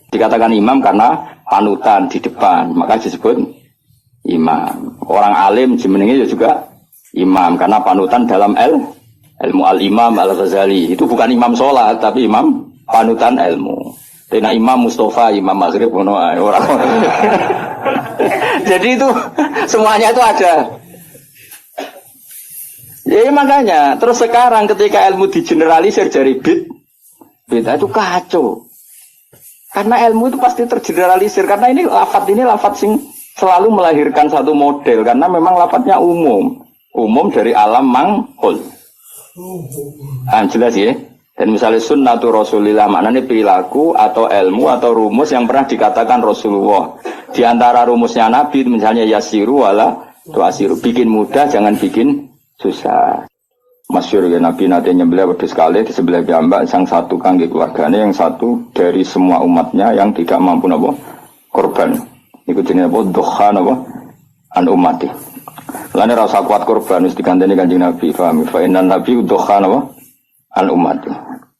Dikatakan imam karena panutan di depan, maka disebut imam. Orang alim jenenge juga imam karena panutan dalam ilmu al-imam al-Ghazali. Itu bukan imam sholat tapi imam panutan ilmu. Tina Imam Mustafa, Imam Maghrib orang. Jadi itu semuanya itu ada. Ya makanya terus sekarang ketika ilmu digeneralisir dari bid'ah itu kacau. Karena ilmu itu pasti tergeneralisir. Karena ini lafadz sing selalu melahirkan satu model. Karena memang lafadznya umum. Umum dari alam mangkul. Jelas ya. Dan misalnya sunnatu Rasulillah maknanya perilaku atau ilmu atau rumus yang pernah dikatakan Rasulullah. Di antara rumusnya Nabi misalnya yasiru wala tuasiru. Bikin mudah jangan bikin susah. Masyhur ya Nabi nanti nyembelih wedhus sekali di sebelah piyambak, yang satu kangge keluarganya, yang satu dari semua umatnya yang tidak mampu napa korban. Iku jenenge apa doha napa an umati. Lan ora usah kuat korban wis diganteni Kanjeng Nabi, paham? Fa innan nabi doha napa an umati.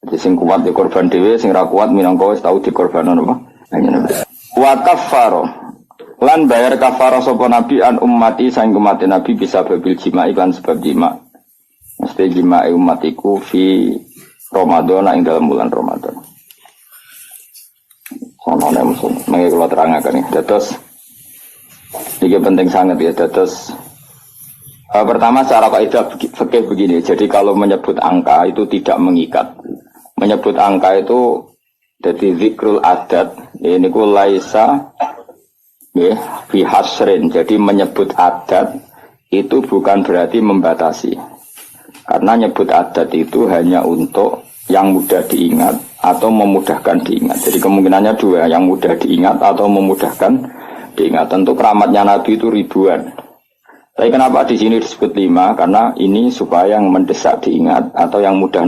Jadi sing kuat di korban dhewe, sing ra kuat minangka wis tau dikorbanon apa? Kanjeng Nabi. Wa kaffaro. Lan bayar kafarah sapa Nabi an ummati sang umat Nabi bisa babil jima iklan sebab jima. Mesti jima'i umatiku fi Ramadan ing dalam bulan Ramadan. Soalnya musuh, mengenai kalau terangkan nih. Dados, ini penting sangat ya. Dados, pertama secara kaidah fikih begini. Jadi kalau menyebut angka itu tidak mengikat. Menyebut angka itu jadi zikrul adat. Ini ku laisa ya fi hasrin. Jadi menyebut adat itu bukan berarti membatasi. Karena nyebut adat itu hanya untuk yang mudah diingat atau memudahkan diingat. Jadi kemungkinannya dua, yang mudah diingat atau memudahkan diingat. Tentu keramatnya Nabi itu ribuan. Tapi kenapa di sini disebut 5? Karena ini supaya yang mendesak diingat atau yang mudah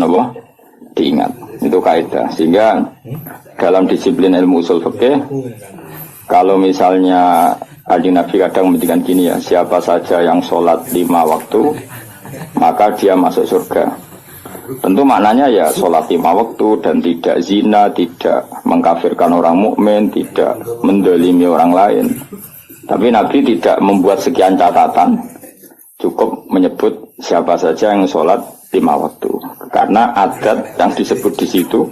diingat. Itu kaidah. Sehingga dalam disiplin ilmu usul fikih, kalau misalnya Nabi kadang menghentikan gini ya, siapa saja yang sholat 5 waktu maka dia masuk surga. Tentu maknanya ya sholat 5 waktu dan tidak zina, tidak mengkafirkan orang mukmin, tidak mendolimi orang lain. Tapi Nabi tidak membuat sekian catatan, cukup menyebut siapa saja yang sholat 5 waktu. Karena adat yang disebut di situ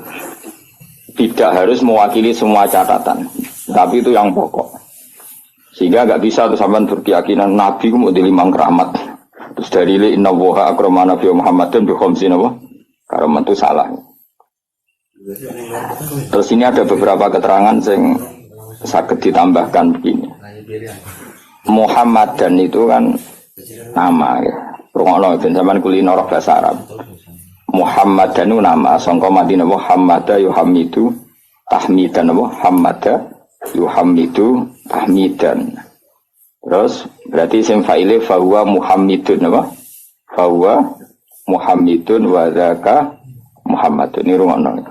tidak harus mewakili semua catatan, tapi itu yang pokok. Sehingga nggak bisa tuh sampean berkeyakinan Nabi mau di 5 keramat. Terus dari inna woha akramana Nabi Muhammadin bi khamsin apa? Karamat itu salah. Terus ini ada beberapa keterangan yang sakit ditambahkan begini. Muhammadan itu kan nama ya. Rungokno ben sampean kulino roh bahasa Arab. Muhammadan itu nama sangka Madinah Muhammada yuhamidu tahmidan apa? Hammada yuhamidu tahmidan. Terus berarti isim fa'ile fahuwa Muhammadun apa? Fahuwa Muhammadun wa dzaka Muhammadun. Ini rumakno.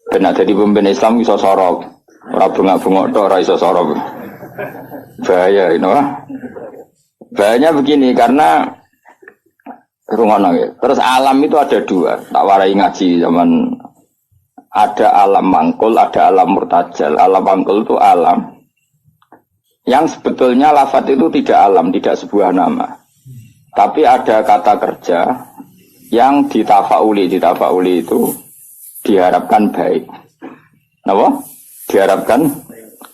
Benar jadi pemimpin Islam iso sorok. Ora bengak-bengok tok ora iso sorok. Bahaya ini wah. Bahayanya begini karena rumakno ya. Terus alam itu ada 2. Tak warai ngaji zaman ada alam mangkul, ada alam murtajal. Alam mangkul itu alam yang sebetulnya lafadz itu tidak alam, tidak sebuah nama. Tapi ada kata kerja yang ditafauli itu diharapkan baik. Kenapa? Diharapkan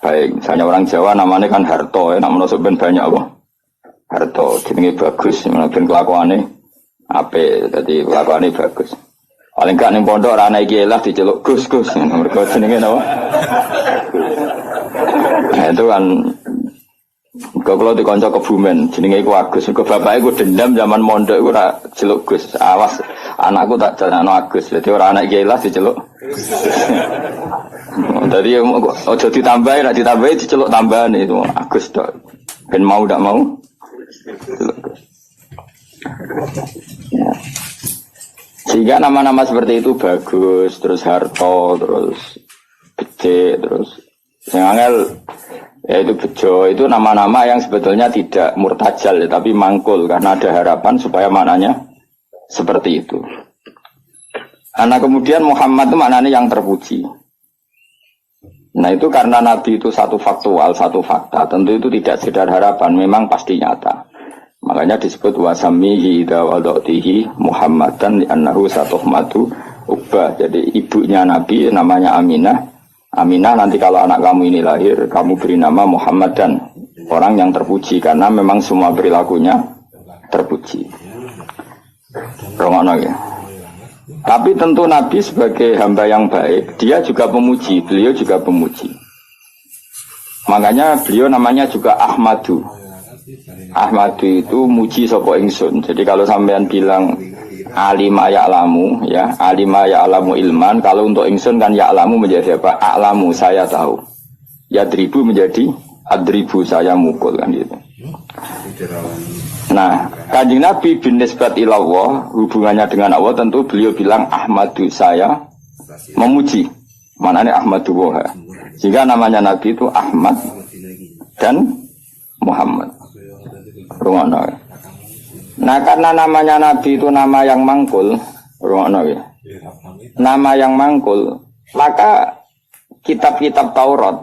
baik. Misalnya orang Jawa namanya kan harto, ya, namanya sebenarnya banyak apa? Harto, jenenge bagus, ben kelakuane apik, dadi kelakuane bagus. Paling gak ning pondok ora ana iki lah diceluk Gus, mergo jenenge napa? Nah, itu kan kalau dikonco Kebumen jenenge iku Agus. Mergo bapake ku dendam zaman mondok iku ora celuk Gus. Awas anakku tak jalano Agus. Dadi ora anak iki lah diceluk. Dadi ojo ditambahi, nek ditambahi diceluk tambahan itu Agus tok. Ben mau ndak mau. Ya. Sehingga nama-nama seperti itu bagus, terus harto, terus becik, terus yang angel yaitu bejo, itu nama-nama yang sebetulnya tidak murtajal ya, tapi mangkul karena ada harapan supaya maknanya seperti itu. Karena kemudian Muhammad itu maknanya yang terpuji. Nah itu karena Nabi itu satu faktual, satu fakta. Tentu itu tidak sekedar harapan, memang pasti nyata. Makanya disebut wasamihi dawadatihi Muhammadan li'annahu satuhmatu ubah. Jadi ibunya Nabi namanya Aminah. Aminah nanti kalau anak kamu ini lahir, kamu beri nama Muhammadan. Orang yang terpuji, karena memang semua perilakunya terpuji. Romono ya. Tapi tentu Nabi sebagai hamba yang baik, dia juga pemuji, beliau juga pemuji. Makanya beliau namanya juga Ahmadu. Ahmadu itu muji sapa ingsun. Jadi kalau sampean bilang alima ya'lamu, ya, alima ya'lamu ilman, kalau untuk ingsun kan ya'lamu menjadi apa? A'lamu, saya tahu. Yadribu menjadi adribu, saya mukul kan gitu. Nah, Kanjeng Nabi bin nisbat ilallah, hubungannya dengan Allah tentu beliau bilang Ahmadu, saya memuji. Mananya Ahmadu Woha. Sehingga namanya Nabi itu Ahmad dan Muhammad. Rungono. Nah, karena namanya Nabi itu nama yang mangkul, rungono ya. Nama yang mangkul, maka kitab-kitab Taurat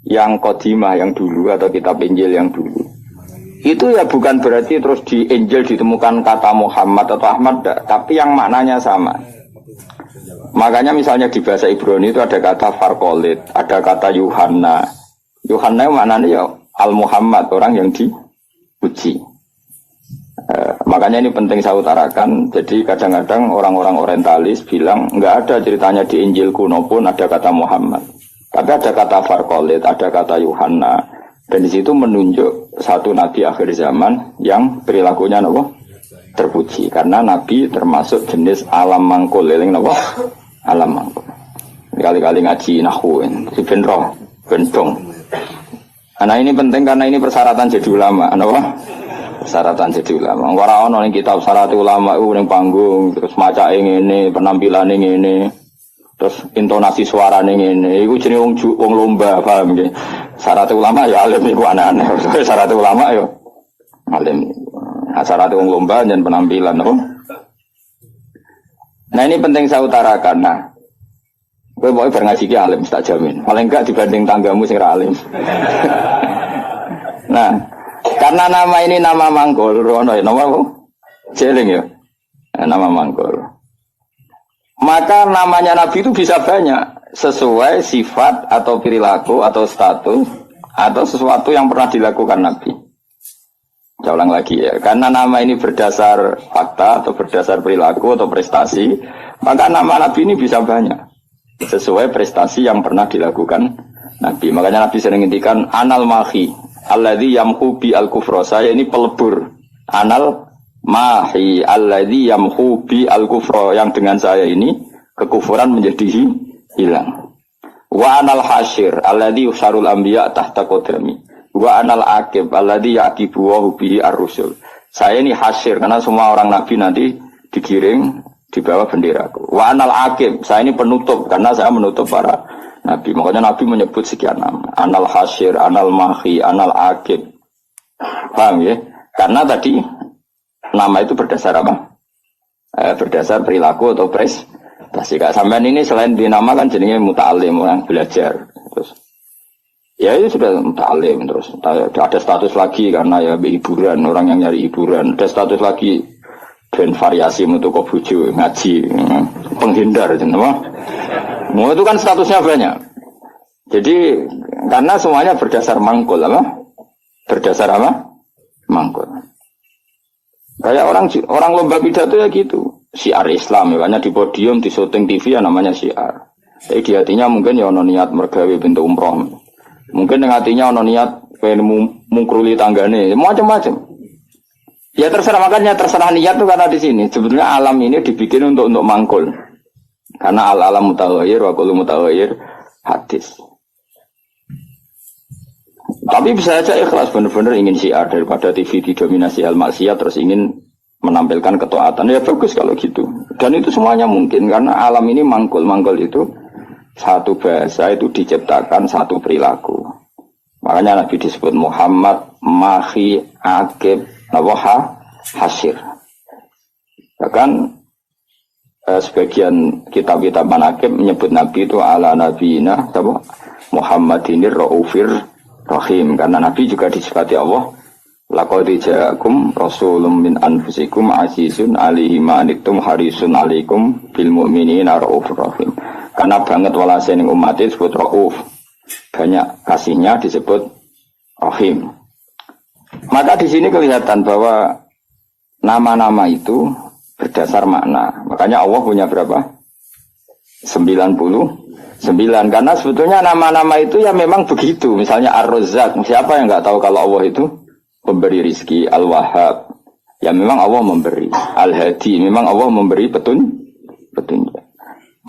yang kodimah yang dulu atau kitab Injil yang dulu itu ya bukan berarti terus di Injil ditemukan kata Muhammad atau Ahmad, tapi yang maknanya sama. Makanya misalnya di bahasa Ibrani itu ada kata Farkolit, ada kata Yuhanna. Yuhanna maknanya ya Al-Muhammad, orang yang dipuji. Makanya ini penting saya utarakan. Jadi kadang-kadang orang-orang orientalis bilang enggak ada ceritanya di Injil kuno pun ada kata Muhammad. Tapi ada kata Farkolit, ada kata Yuhanna. Dan di situ menunjuk satu nabi akhir zaman yang perilakunya terpuji. Karena nabi termasuk jenis alam mangkul, alam mangkul. Kali-kali ngaji nahwu, si benro, bentong. Nah ini penting karena ini persyaratan jadi ulama, persyaratan jadi ulama. Orang orang yang kitab syarat ulama itu yang panggung, terus maca ini, penampilan ini. Terus intonasi suara ini, itu jenis wong lomba, paham ya? Syarat ulama ya alim itu aneh-aneh. Syarat ulama ya alim. Nah, syarat wong lomba dan penampilan, Nah ini penting saya utarakan. Nah, gue mau ngaji ki alim, tak jamin. Paling enggak dibanding tanggamu sing alim. Nah, karena nama ini nama mangkul, rono ya, nama apa? Jeling ya, nama mangkul. Maka namanya Nabi itu bisa banyak sesuai sifat atau perilaku atau status atau sesuatu yang pernah dilakukan Nabi. Saya ulang lagi ya, karena nama ini berdasar fakta atau berdasar perilaku atau prestasi, maka nama Nabi ini bisa banyak sesuai prestasi yang pernah dilakukan Nabi. Makanya Nabi sering ngintikan anal mahi alladzi yamhu bi al-kufra, saya ini pelebur. Anal mahi alladzi yamhu bi al-kufra, yang dengan saya ini kekufuran menjadi hilang. Wa anal hasyir alladzi yusarul anbiya tahta qadrami. Wa anal aqib alladzi yaqibu wa bihi ar-rusul. Saya ini hasyir karena semua orang nabi nanti digiring di bawah benderaku. Wa anal aqib, saya ini penutup karena saya menutup para nabi. Makanya Nabi menyebut sekian nama. Anal hasyir, anal mahi, anal aqib. Paham ya? Karena tadi nama itu berdasar apa? Berdasar perilaku atau prestasi. Sampean ini selain dinamakan jenenge muta'alim, orang belajar. Terus ya itu sudah muta'alim, terus ada status lagi karena ya hiburan, orang yang nyari hiburan. Ada status lagi dan variasi untuk kobuju, ngaji, penghindar, mau itu kan statusnya banyak. Jadi karena semuanya berdasar mangkul apa? Berdasar apa? Mangkul. Kayak orang lomba pidato ya gitu, syiar Islam, ya, di podium, di syuting TV ya namanya syiar. Tapi di hatinya mungkin ya ono niat mergawe pintu umroh, mungkin yang hatinya ono niat pengen mungkruli tanggane, macam-macam. Ya terserah, makanya terserah niat tuh karena di sini sebetulnya alam ini dibikin untuk mangkul, karena al-alam mutaghayyir wa kullu mutaghayyir hadis. Tapi bisa saja ikhlas benar-benar ingin syiar daripada TV didominasi hal maksiat terus ingin menampilkan ketaatan. Ya bagus kalau gitu. Dan itu semuanya mungkin karena alam ini mangkul. Mangkul itu satu bahasa itu diciptakan satu perilaku. Makanya Nabi disebut Muhammad, Mahi, Aqib, Nawaha, Hasyir. Bahkan sebagian kitab-kitab manaqib menyebut Nabi itu ala nabiyina Muhammadinir Raufir Rahim. Karena Nabi juga disifati Allah, laqad ja'akum rasulun min anfusikum azizun 'alaihi ma anittum harisun 'alaikum bil mu'minina raufur rahim. Karena banget walase ning umat disebut Rauf. Banyak kasihnya disebut Rahim. Maka di sini kelihatan bahwa nama-nama itu berdasar makna. Makanya Allah punya berapa? 99. Karena sebetulnya nama-nama itu ya memang begitu. Misalnya Ar-Razzaq. Siapa yang nggak tahu kalau Allah itu pemberi rizki? Al-Wahhab. Ya memang Allah memberi. Al-Hadi. Memang Allah memberi petunjuk.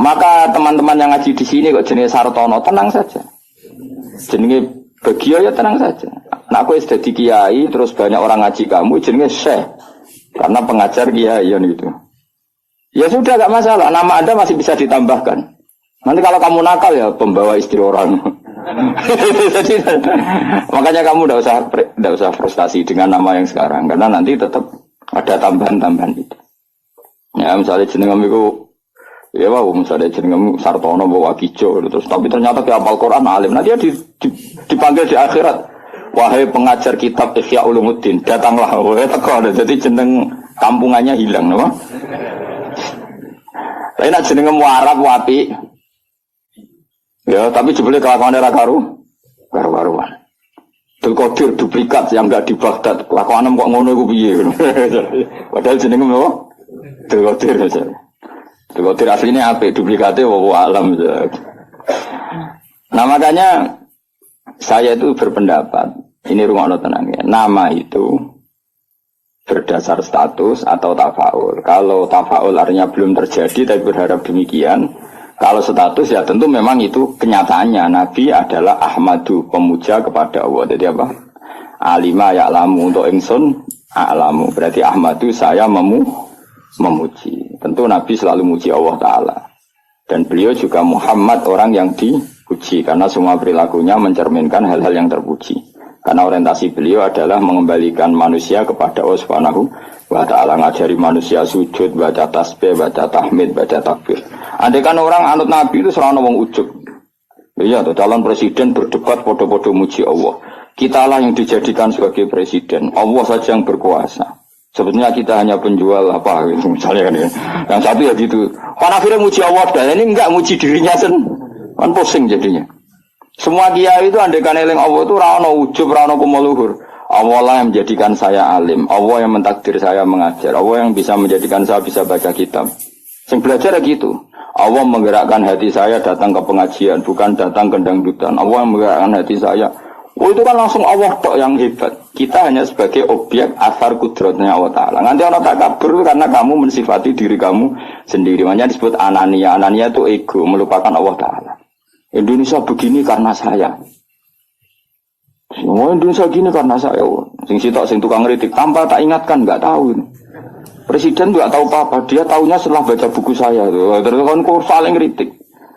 Maka teman-teman yang ngaji di sini kok jenis Sartono, tenang saja. Jenis Bagio ya tenang saja. Nah aku sudah di kiai, terus banyak orang ngaji kamu, jenis Syekh. Karena pengajar kiai gitu. Ya sudah gak masalah, nama Anda masih bisa ditambahkan. Nanti kalau kamu nakal ya pembawa istri orang. Jadi, makanya kamu tidak usah frustasi dengan nama yang sekarang, karena nanti tetap ada tambahan-tambahan itu. Ya misalnya jeneng itu, ya wow, misalnya jeneng Sartono bawa Kijo, terus tapi ternyata dia hafal Quran alim. Nanti dia dipanggil di akhirat, wahai pengajar kitab Ihya Ulumuddin, datanglah. Wahai teko, jadi jeneng kampungannya hilang, no? Tapi nak jeneng Arab wapi. Ya, tapi jebule kelakuannya karu-karuan. Abdul Qadir duplikat yang enggak di Baghdad. Kelakuannya kok ngono iku piye. Padahal jenenge apa? Abdul Qadir saja. Abdul Qadir aslinya apik, duplikatnya alam saja. Nah, makanya saya itu berpendapat, ini rungokno tenang ya. Nama itu berdasar status atau tafaul. Kalau tafaul artinya belum terjadi tapi berharap demikian. Kalau status ya tentu memang itu kenyataannya. Nabi adalah Ahmadu, pemuja kepada Allah. Jadi apa? Alima ya'lamu, untuk ingsun a'lamu. Berarti Ahmadu saya memuji. Tentu Nabi selalu muji Allah Ta'ala. Dan beliau juga Muhammad, orang yang dipuji. Karena semua perilakunya mencerminkan hal-hal yang terpuji. Karena orientasi beliau adalah mengembalikan manusia kepada Allah Subhanahu wa Ta'ala, ngajari manusia sujud, baca tasbih, baca tahmid, baca takbir. Andai kan orang anut Nabi itu serana wong ujub. Iya, tuh calon presiden berdebat podo-podo muji Allah. Kitalah yang dijadikan sebagai presiden. Allah saja yang berkuasa. Sebetulnya kita hanya penjual apa gitu, misalnya kan ya. Yang satu ya gitu. Kan akhirnya muji Allah dan ini enggak muji dirinya kan pusing jadinya. Semua kiai itu andai kan eling Allah itu ra ono ujub, ra ono kumuluhur. Allah lah yang menjadikan saya alim, Allah yang mentakdir saya mengajar, Allah yang bisa menjadikan saya bisa baca kitab. Sing belajar ya gitu. Allah menggerakkan hati saya datang ke pengajian, bukan datang ke dangdutan. Allah yang menggerakkan hati saya. Oh itu kan langsung Allah tok yang hebat. Kita hanya sebagai objek asar kudratnya Allah Ta'ala. Nanti orang takabur karena kamu mensifati diri kamu sendiri. Makanya disebut anania. Anania itu ego, melupakan Allah Ta'ala. Indonesia begini karena saya. Semua Indonesia gini karena saya. Sing sitok sing tukang kritik tanpa tak ingatkan nggak tahu. Presiden nggak tahu apa-apa. Dia tahunya setelah baca buku saya. Terus kan kok saling kritik.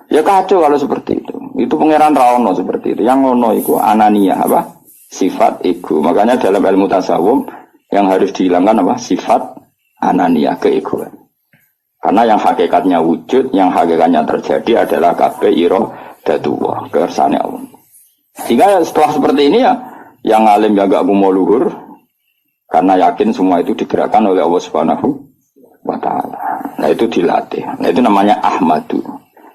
Ya kacau kalau seperti itu. Itu pangeran Raono seperti itu. Yang ngono itu anania apa? Sifat ego. Makanya dalam ilmu tasawuf yang harus dihilangkan apa? Sifat anania, keegoan. Karena yang hakikatnya wujud, yang hakikatnya terjadi adalah kabeh iradatullah, kersane Allah. Sehingga setelah seperti ini ya, yang alim yang gak mau luhur, karena yakin semua itu digerakkan oleh Allah Subhanahu wa Ta'ala. Nah itu dilatih. Nah itu namanya Ahmadu.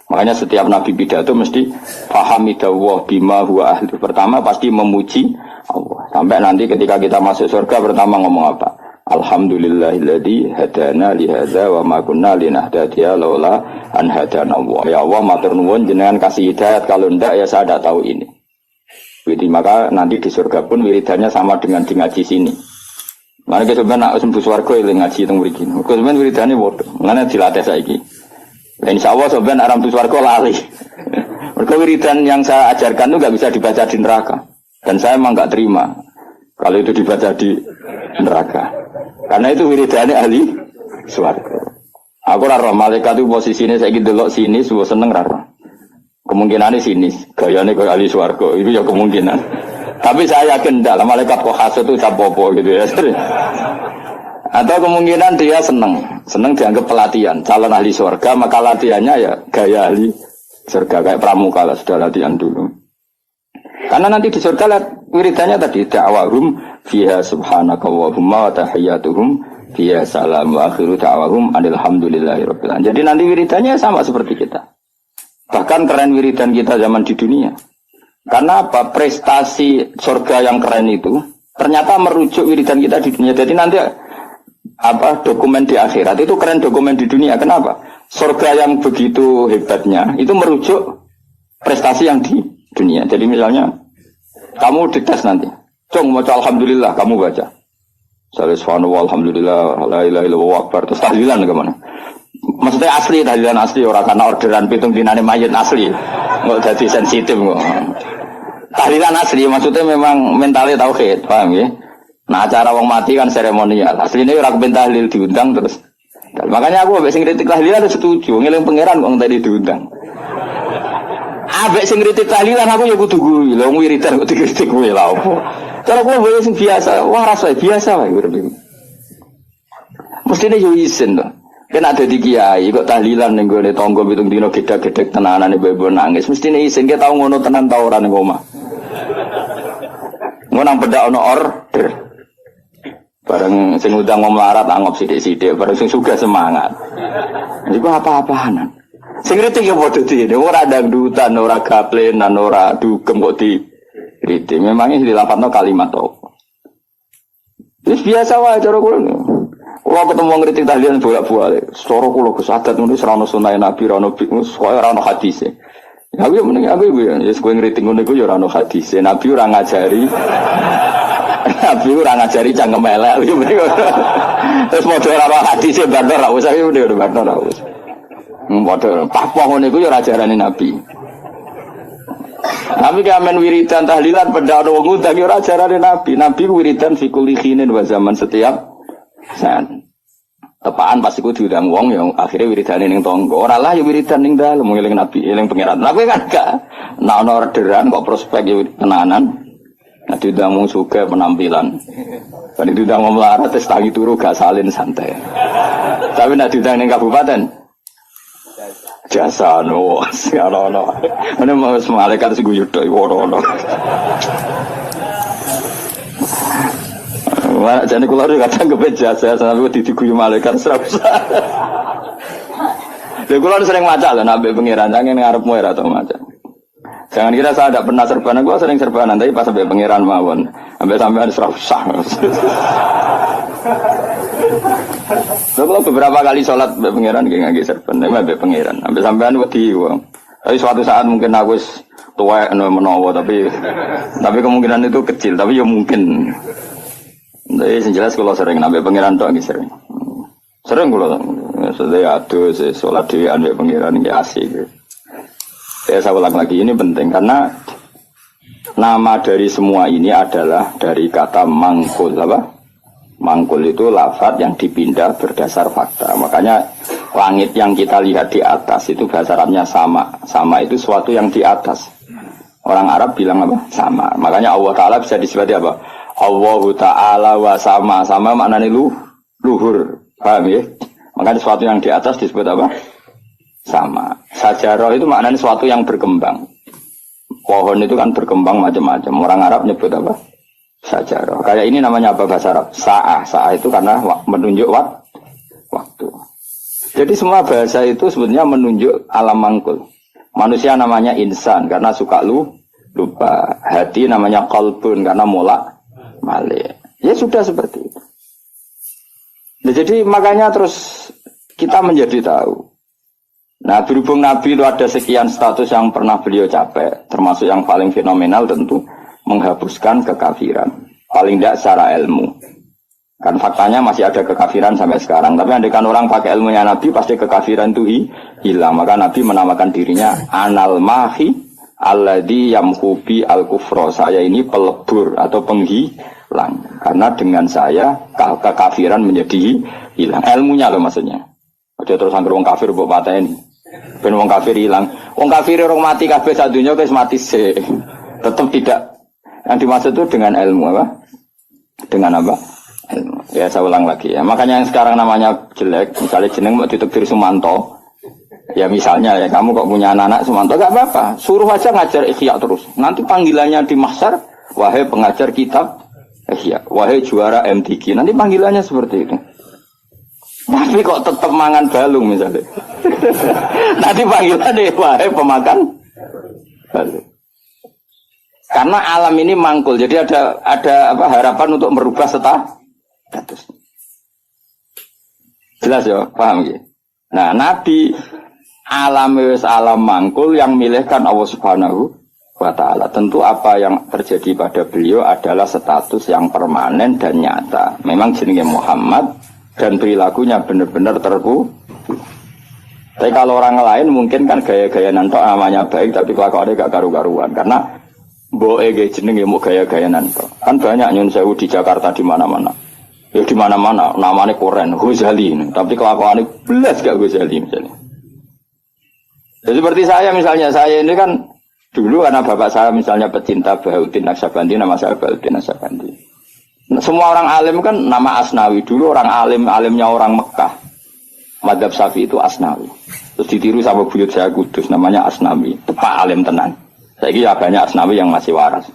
Makanya setiap Nabi pidato mesti fahamidallah bima huwa ahli. Pertama pasti memuji Allah. Sampai nanti ketika kita masuk surga pertama ngomong apa? Alhamdulillahilladzi hadana li hadza wa ma kunna linahtadiya laula an hadana Allah. Ya Allah matur nuwun jenengan kasih hidayat, kalau ndak ya saya tidak tahu ini. Jadi maka nanti di surga pun wiridannya sama dengan di ngaji sini. Mana kita sebenarnya nak sembuh swarga yang ngaji teng mriki. Kok sebenarnya wiridannya bodoh. Mana dilatih saiki. Insya Allah sebenarnya aram tu swarga lali. Mereka wiridan yang saya ajarkan itu nggak bisa dibaca di neraka. Dan saya emang nggak terima kalau itu dibaca di neraka. Karena itu wiridannya ahli swarga. Aku raro malaikat itu posisinya saya gitu loh sini, semua seneng raro. Kemungkinannya sini, gayanya ke ahli swarga itu ya kemungkinan. Tapi saya yakin dalam malaikat kok khas itu capopo gitu ya. Atau kemungkinan dia seneng dianggap pelatihan, calon ahli surga, maka latihannya ya gaya ahli surga kayak pramuka lah, sudah latihan dulu. Karena nanti di surga lihat wiridannya tadi da'wahum fiha subhanakallahumma wa tahiyyatuhum fiha salam wa akhiru da'wahum alhamdulillahirabbil alamin. Jadi nanti wiridannya sama seperti kita. Bahkan keren wiridan kita zaman di dunia. Karena apa? Prestasi surga yang keren itu ternyata merujuk wiridan kita di dunia. Jadi nanti apa dokumen di akhirat itu keren dokumen di dunia. Kenapa? Surga yang begitu hebatnya itu merujuk prestasi yang di dunia. Jadi misalnya kamu dites nanti, Cung baca alhamdulillah, kamu baca. Subhanallah alhamdulillah la ilaha illallah akbar. Terus tahlilan kemana? Maksudnya asli, tahlilan asli orang karena orderan pitung dinane mayit asli. Enggak jadi sensitif kok. Tahlilan asli maksudnya memang mentalnya tauhid, paham ya? Nah acara wong mati kan seremonial. Aslinya ora kepen tahlil diundang terus. Makanya aku ambek sing kritik tahlilan setuju, ngeling pangeran kok tadi diundang. Abek sing kritik tahlilan aku ya kudu kuwi. Lah wiridan kok dikritik kuwi lha opo. Cara kuwi wae sing biasa, wah rasa biasa wae urip. Mestine yo isin to. Kena dadi kiai kok tahlilan ning gone tangga pitung dina gedhe-gedhe tenanane bebo nangis. Mestine isin ki tau ngono tenan ta ora ning omah. Ngono nang bedak ono order. Bareng sing udang mau melarat anggap sithik-sithik, bareng sing sugih semangat. Iku apa-apaanan. Sing kritik ya padha dene, ora dangdutan, ora gaplenan, ora dugem kok di kritik. Memangnya dilapatno kalimat to. Wis biasa wae cara kula. Kula ketemu ngritik tahlilan bolak-balik. Cara kula Gus adat ngono ora ono sunah Nabi, ora ono ora ono hadise. Ya aku meneng aku ya kowe ngritik ngono iku ya ora ono hadise. Nabi ora ngajari. Nabi ora ngajari cangkem elek. Terus model ora hadise bandar ra usah iki udah bandar ra usah. Waduh, papa ngono iku ya ajarane Nabi. Nabi kamen wiridan tahlilan benda ono wong ngundang ya ajarane Nabi. Nabi wiridan fi kulli khinin wa zaman setiap saat. Tepaan pas iku diundang wong ya akhirnya wiridane ning tangga. Ora lah ya wiridan ning dalem eling Nabi, eling pangeran. Nabi kan gak nek ono orderan kok prospek ya tenanan. Nah diundang wong sugih penampilan. Kan diundang wong melarat tes tangi turu gak salin santai. Tapi nek diundang ning kabupaten jasa no, sekarang no. Mana mau malaikat sih gue juta iwono. Mana jadi keluar juga kadang kepen jasa, sampai diguyu malaikat serasa. Dia keluar sering macam lah, nabi pangeran, jangan ngarep muir atau macam. Jangan kira saya tidak pernah serbanan, gue sering serbanan, tapi pas sampai pangeran mawon, sampai serasa. Kalau beberapa kali sholat be pangeran nggih serban, be pangeran. Sampai sampean wedi wong. Tapi suatu saat mungkin aku wis tuwek menawa tapi kemungkinan itu kecil, tapi ya mungkin. Jadi sing jelas kalau sering nabe pangeran tok nggih sering. Sering kula sedaya adus sholat dhewean be pangeran nggih asik. Saya ulang lagi ini penting karena nama dari semua ini adalah dari kata mangkul apa? Mangkul itu lafaz yang dipindah berdasar fakta. Makanya langit yang kita lihat di atas itu bahasa Arabnya sama. Sama itu suatu yang di atas. Orang Arab bilang apa? Sama. Makanya Allah Ta'ala bisa disebut apa? Allahu Ta'ala wa sama. Sama maknanya luhur. Paham ya? Makanya suatu yang di atas disebut apa? Sama. Sajarah itu maknanya suatu yang berkembang. Pohon itu kan berkembang macam-macam. Orang Arab nyebut apa? Sajarah. Kayak ini namanya apa bahasa Arab? Sa'ah. Sa'ah itu karena menunjuk waktu. Jadi semua bahasa itu sebenarnya menunjuk alam mangkul. Manusia namanya insan karena suka lupa. Hati namanya qalbun karena malik. Ya sudah seperti itu. Nah, jadi makanya terus kita menjadi tahu. Nah berhubung Nabi itu ada sekian status yang pernah beliau capai. Termasuk yang paling fenomenal tentu menghapuskan kekafiran, paling tidak secara ilmu. Kan faktanya masih ada kekafiran sampai sekarang. Tapi andaikan orang pakai ilmunya Nabi, pasti kekafiran itu hilang. Maka Nabi menamakan dirinya Anal Mahi Alladhi Yamhubi Al-Kufro. Saya ini pelebur atau penghilang. Karena dengan saya kekafiran menjadi hilang. Ilmunya loh maksudnya. Dia terus anggur wong kafir buat patah ini. Ben wong kafir hilang. Wong kafir orang mati kabeh sak dunya wis mati sih. Tetap tidak. Yang dimaksud itu dengan ilmu apa? Dengan apa? Ilmu. Ya saya ulang lagi ya. Makanya yang sekarang namanya jelek, misalnya jeneng mau ditekdir Sumanto. Ya misalnya ya kamu kok punya anak Sumanto, gak apa-apa, suruh aja ngajar Ihya terus. Nanti panggilannya di mahsyar, wahai pengajar kitab Ihya, wahai juara MTQ. Nanti panggilannya seperti itu. Tapi kok tetap mangan balung misalnya. Nanti panggilannya wahai pemakan balung. Karena alam ini mangkul, jadi ada harapan untuk merubah status. Jelas ya, paham ya? Nah, Nabi alam mangkul yang milihkan Allah Subhanahu wa Ta'ala. Tentu apa yang terjadi pada beliau adalah status yang permanen dan nyata. Memang jenenge Muhammad dan perilakunya benar-benar terku. Tapi kalau orang lain mungkin kan gaya-gaya nantok namanya baik, tapi kelakuannya gak karu-karuan. Karena boe jenenge mau gaya-gaya nantok. Kan banyak nyun sewu di Jakarta di mana-mana. Ya di mana-mana namanya Koren, Ghazali, tapi kelakuannya belas gak Ghazali misalnya. Ya, seperti saya misalnya, saya ini kan dulu karena bapak saya misalnya pecinta Bahuddin Naksabandi, nama saya Bahuddin Naksabandi. Nah, semua orang alim kan nama Asnawi, dulu orang alimnya orang Mekah. Madzhab Syafi'i itu Asnawi. Terus ditiru sama buyut saya Kudus, namanya Asnawi, tepak alim tenan. Saya kira banyak Asnawi yang masih waras.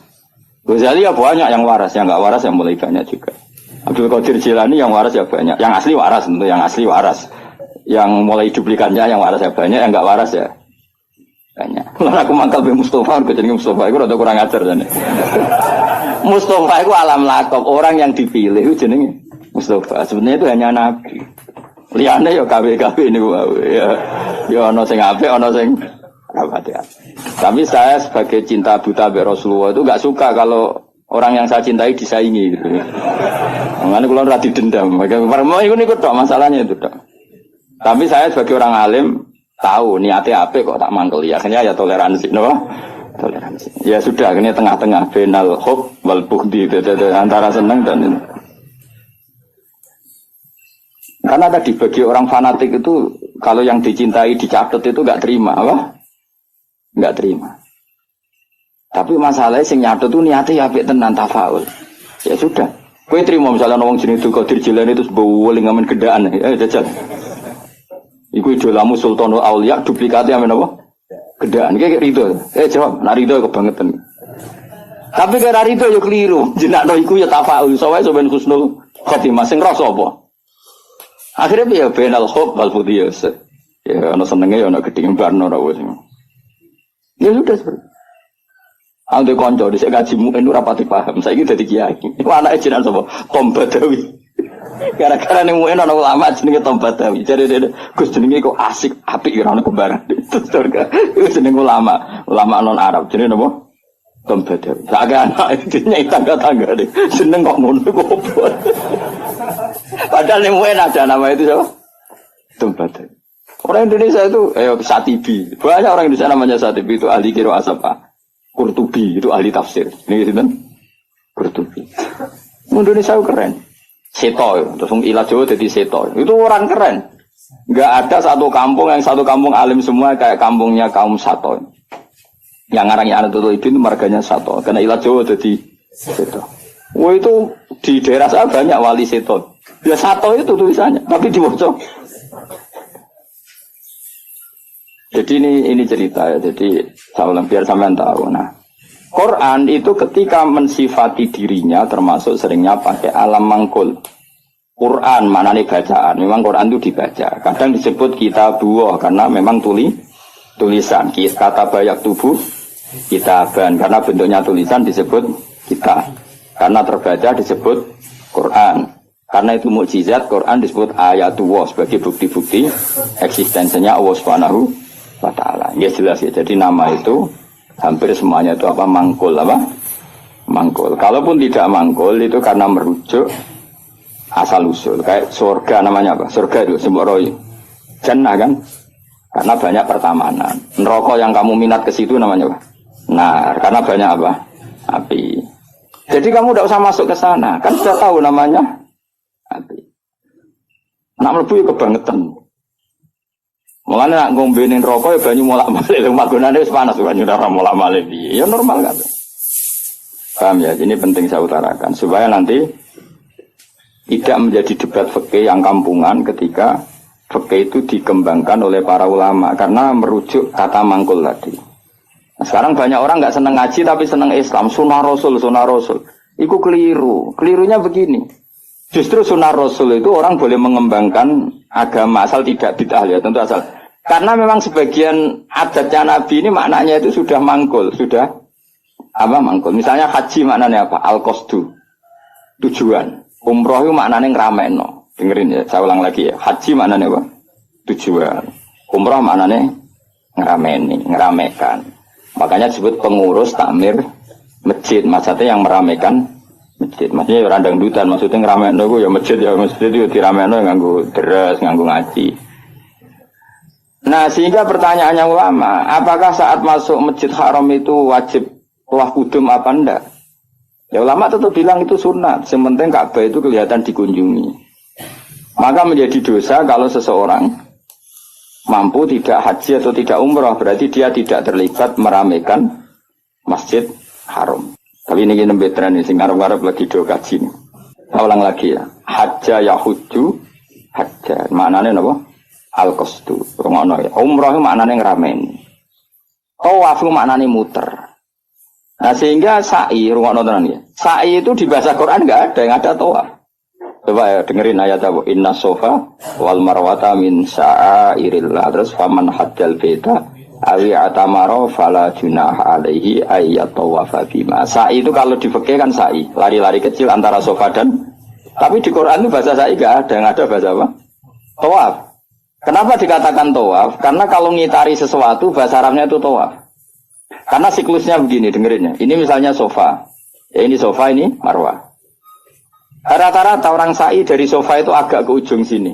Ghazali ya banyak yang waras, yang enggak waras yang mulai banyak juga. Abdul Qadir Jilani yang waras ya banyak, yang asli waras tentu, yang asli waras. Yang mulai duplikannya yang waras ya banyak, yang enggak waras ya banyak. Lalu aku mangkal be Mustafa, aku jadi Mustafa itu rada kurang ajar jane. Mustafa itu alam lakob, orang yang dipilih itu jenenge Mustafa. Sebenarnya itu hanya nabi. Liyane ya KW-KW ini ya ana sing apik, ana sing rapat ya. Tapi saya sebagai cinta buta be Rasulullah itu enggak suka kalau orang yang saya cintai disaingi gitu. Makanya kalau ora didendam, mau ikut tok masalahnya itu tok. Tapi saya sebagai orang alim tahu niatnya apa kok tak mangkel ya. Akhirnya ya toleransi, no? Toleransi. Ya sudah, akhirnya tengah-tengah benal hub wal bughdi antara senang dan ini. Karena tadi bagi orang fanatik itu kalau yang dicintai dicatat itu enggak terima, apa? Enggak terima. Tapi masalahnya sing nyatet itu niatnya ya apik tenan tafaul. Ya sudah. Kowe trimo misalnya wong jenenge Abdul Qadir Jilani itu bowling ngamen gedaan. Jajal. Iku idolamu Sultanul Auliya duplikatnya amen apa? Gedaan. Kayak rido. Jawab, nak rido kebangetan. Tapi kira rido yo keliru. Jenakno iku ya tafaul. Soale sampean husnul khotimah sing rasa apa? Akhirnya ya benal khub wal fudiyas. Ya ana senenge ya ana gedeng barno ora wis. Ya sudah seperti Ando konco di ngaji mungkin ora pati paham. Saiki dadi kiai. Iku anake jenengan sapa? Tom Badawi. Gara-gara ning mungkin ana ulama jenenge Tom Badawi. Jare Gus jenenge kok asik, apik ora ono kembaran. Terus iku jenenge ulama non Arab. Jenenge napa? Tom Badawi. Sak anak nyai tangga-tangga deh. Jeneng kok ngono kok opo. Padahal ning mungkin ada nama itu siapa? Tom Badawi. Orang Indonesia itu Satibi. Banyak orang Indonesia namanya Satibi itu ahli qiraah apa? Qurtubi itu ahli tafsir. Ini gitu kan? Qurtubi. Indonesia itu keren. Seto, terus ilah Jawa jadi seto. Itu orang keren. Enggak ada satu kampung alim semua kayak kampungnya kaum Sato. Yang ngarangnya anak itu marganya Sato. Karena ilah Jawa jadi seto. Wah itu di daerah saya banyak wali seto. Ya Sato itu tulisannya, tapi dibaca. Jadi ini cerita ya. Jadi saya biar sampean tahu. Nah, Quran itu ketika mensifati dirinya termasuk seringnya pakai alam mangkul. Quran mana nih bacaan? Memang Quran itu dibaca. Kadang disebut kitabuh karena memang tulisan. Kata banyak tubuh kitaban karena bentuknya tulisan disebut kita. Karena terbaca disebut Quran. Karena itu mukjizat Quran disebut ayatullah sebagai bukti-bukti eksistensinya Allah Subhanahu wa Ta'ala. Ya jelas ya. Jadi nama itu hampir semuanya itu apa? Mangkul apa? Mangkul. Kalaupun tidak mangkul itu karena merujuk asal usul. Kayak surga namanya apa? Surga itu sebut roy. Jannah kan? Karena banyak pertamanan. Neraka yang kamu minat ke situ namanya apa? Nah, karena banyak apa? Api. Jadi kamu tidak usah masuk ke sana. Kan sudah tahu namanya api. Nak mlebu ya kebangetan. Mulane nak ngombenin rokok ya banyu molak-malik, magunane wis panas banyu ora molak-malik piye. Ya normal kan. Paham ya? Ini penting saya utarakan supaya nanti tidak menjadi debat fikih yang kampungan ketika fikih itu dikembangkan oleh para ulama karena merujuk kata mangkul tadi. Nah, sekarang banyak orang nggak seneng ngaji tapi seneng Islam, sunnah Rasul. Itu keliru. Kelirunya begini. Justru sunnah Rasul itu orang boleh mengembangkan agama asal tidak bid'ah ya, tentu asal. Karena memang sebagian adatnya Nabi ini maknanya itu sudah mangkul, sudah apa mangkul. Misalnya haji maknanya apa? Al-qasdu, tujuan. Umroh itu maknanya ngramekno. Dengerin ya, saya ulang lagi ya. Haji maknanya apa? Tujuan. Umroh maknanya ngeramekan. Makanya disebut pengurus takmir masjid. Maksudnya yang meramekan masjid. Maksudnya orang dangdutan, maksudnya ngeramekan itu ya masjid itu diramekan nganggo deres, nganggo ngaji. Nah, sehingga pertanyaannya ulama, apakah saat masuk Masjid Haram itu wajib tawaf kudum apa enggak? Ya ulama tetap bilang itu sunat, yang penting Ka'bah itu kelihatan dikunjungi. Maka menjadi dosa kalau seseorang mampu tidak haji atau tidak umrah, berarti dia tidak terlibat meramaikan Masjid Haram. Tapi ini kita betran ini, ngarep-ngarep lagi do kaji nih. Saya ulang lagi ya, hajja yahuju, hajja, maknanya apa? Al-qasdu, rungono ya. Umrah itu maknanya ngeramen. Tawaf itu maknanya muter. Nah sehingga sa'i, rungono tenan ya. Sa'i itu di bahasa Quran enggak ada, yang ada tawaf. Coba ya dengerin ayat apa? Inna sofa wal marwata min sa'airillah. Terus faman hajjal beda awi atamaro fala junaha alaihi ayyat tawafa bima. Sa'i itu kalau di fikih kan sa'i, lari-lari kecil antara sofa dan. Tapi di Quran itu bahasa sa'i enggak ada, yang ada bahasa apa? Tawaf. Kenapa dikatakan tawaf? Karena kalau ngitari sesuatu bahasa Arabnya itu tawaf. Karena siklusnya begini, dengerin ya. Ini misalnya sofa. Ya ini sofa, ini marwah. Rata-rata orang sa'i dari sofa itu agak ke ujung sini.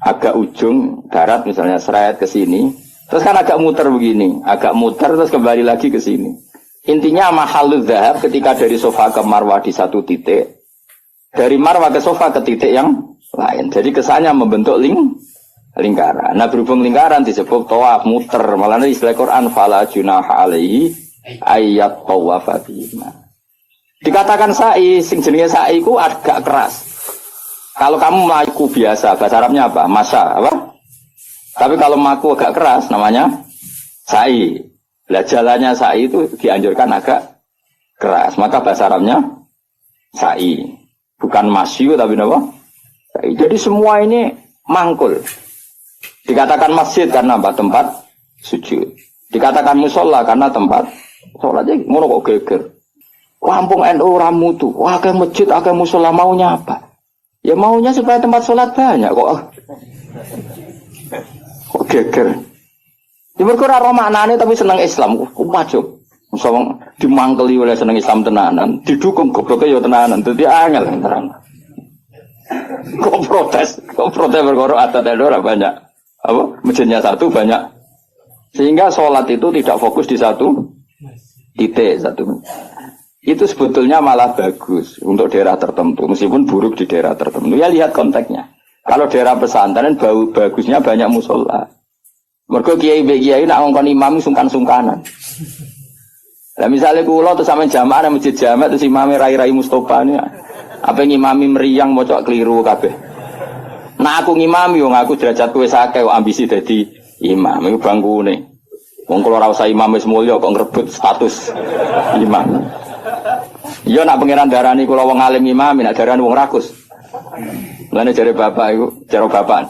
Agak ujung darat misalnya seret ke sini. Terus kan agak muter begini. Agak muter terus kembali lagi ke sini. Intinya mahalul dhahab ketika dari sofa ke marwah di satu titik. Dari marwah ke sofa ke titik yang lain. Jadi kesannya membentuk lingkaran. Nah berhubung lingkaran disebut tawaf muter. Malah istilah Quran fala junaha alaihi ayat tawafa bima. Dikatakan sa'i, sing jenenge sa'i ku agak keras. Kalau kamu melaku biasa, bahasa Arabnya apa? Masa, apa? Tapi kalau melaku agak keras namanya sa'i. Lah jalannya sa'i itu dianjurkan agak keras. Maka bahasa Arabnya sa'i. Bukan masyu tapi apa? Sa'i. Jadi semua ini mangkul. Dikatakan masjid karena apa? Tempat sujud. Dikatakan musola karena tempat sholat. Jadi ngono kok geger. Kampung NU ramutu. Wah, ke masjid, ke musola maunya apa? Ya maunya supaya tempat sholat banyak kok. Kok geger. Di mereka ora maknane tapi seneng Islam. Wajib. Misalnya dimangkeli oleh seneng Islam tenanan, didukung gobloknya ya tenanan. Dadi angel terang. Kok protes berkoro adat ora banyak. Apa? Masjidnya satu banyak. Sehingga sholat itu tidak fokus di satu titik satu. Itu sebetulnya malah bagus untuk daerah tertentu, meskipun buruk di daerah tertentu. Ya lihat konteksnya. Kalau daerah pesantren bagusnya banyak musola. Mergo kiai nak ngongkon imam sungkan-sungkanan. Lah misalnya kula terus sampean jamaah nang masjid jamaah terus imame rai-rai Mustofa ini. Apa ngimami meriang mocok keliru kabeh. Nah aku ngimami wong aku derajatku wis akeh kok ambisi dadi imam. Iku bangkune. Wong kula ora usah imam wis mulya kok ngrebut status imam. Iya nak pangeran darani kula wong alim imam, nak darani wong rakus. Mulane jare bapak iku, cara bapak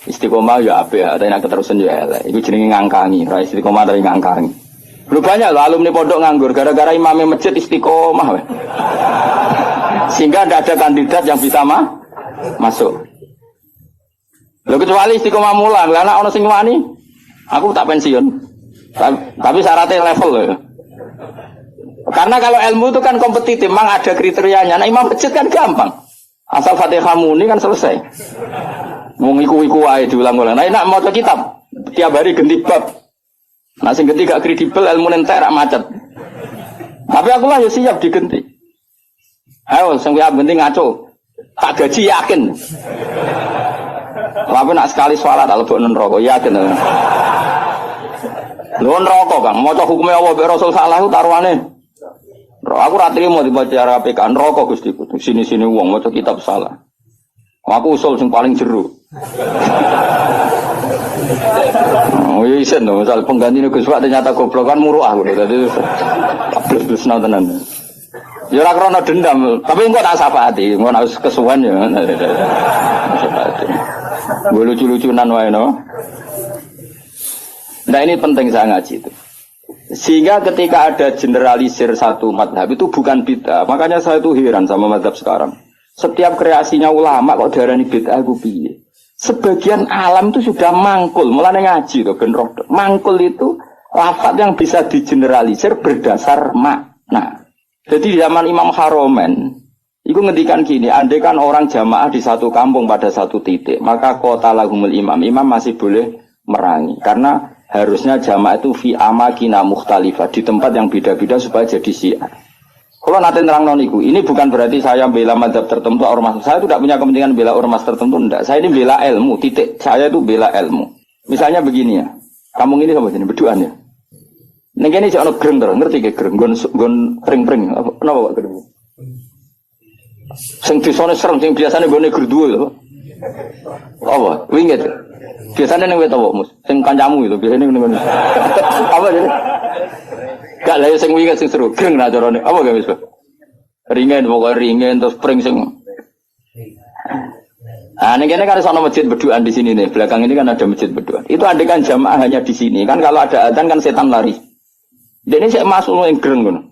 istiqomah ya apik, tapi nak keterusan ya elek. Iku jenenge ngangkangi, ra istiqomah tapi ngangkangi. Lu banyak loh alumni pondok nganggur gara-gara imamnya masjid istiqomah. Sehingga tidak ada kandidat yang bisa masuk. Lho kecuali istiqomah mulang, lah ana sing wani, aku tak pensiun. Tapi syaratnya level loh. Karena kalau ilmu itu kan kompetitif, memang ada kriterianya. Nah imam masjid kan gampang. Asal Fatihah muni kan selesai. Wong iku ae diulang-ulang. Nah nak maca kitab tiap hari ganti bab. Nah sing ganti gak kredibel ilmu entek rak macet. Tapi aku lah ya siap diganti. Ayo sing penting ngaco. Tak gaji yakin. Tapi nak sekali sholat lebok neraka yakin. Lho neraka Kang, maca hukume Allah mek Rasul salah ku taruhane. Aku ra trimo dibaca PK neraka Gusti. Sini-sini wong maca kitab salah. Aku usul sing paling jeru. Oh iya isen dong, misal pengganti Gus Pak ternyata goblok kan muruah gitu. Tadi terus tenan. Ya ora krana dendam, tapi engko tak syafaati, engko harus kesuwen ya. Syafaati. Gue lucu-lucunan wae no. Nah ini penting saya ngaji itu. Sehingga ketika ada generalisir satu madhab itu bukan bid'ah. Makanya saya tuh heran sama madhab sekarang. Setiap kreasinya ulama kok darani bid'ah aku piye. Sebagian alam itu sudah mangkul, mulane ngaji tuh ben roh. Mangkul itu lafaz yang bisa digeneralisir berdasar makna. Jadi di zaman Imam Haromen, itu ngendikan gini, andai kan orang jamaah di satu kampung pada satu titik, maka qatalahumul imam masih boleh merangi. Karena harusnya jamaah itu fi amakina mukhtalifah, di tempat yang beda-beda supaya jadi syiar. Kalau nanti terang noniku, ini bukan berarti saya bela madhab tertentu, ormas. Saya tidak punya kepentingan bela ormas tertentu, enggak. Saya ini bela ilmu, titik. Saya itu bela ilmu. Misalnya begini ya, kampung ini sama sini, berduaan ya. Ning kene jek ana greng terus, ngerti ge greng, nggon pring-pring. Napa Pak greng? Sing disone serem sing biasane nggone gerduwe lho. Apa? Winget. Biasane ning wet apa, Mus? Sing kancamu itu biasane ngene. Apa jadi? Gak lha sing winget sing seru, greng ra carane. Apa ge wis, Pak? Ringen pokoke ringen terus pring sing. Ah, ning kene kan ana masjid berduaan di sini nih. Belakang ini kan ada masjid berduaan. Itu andai kan jamaah hanya di sini. Kan kalau ada adzan kan setan lari. Dene sik masuk ning greng ngono.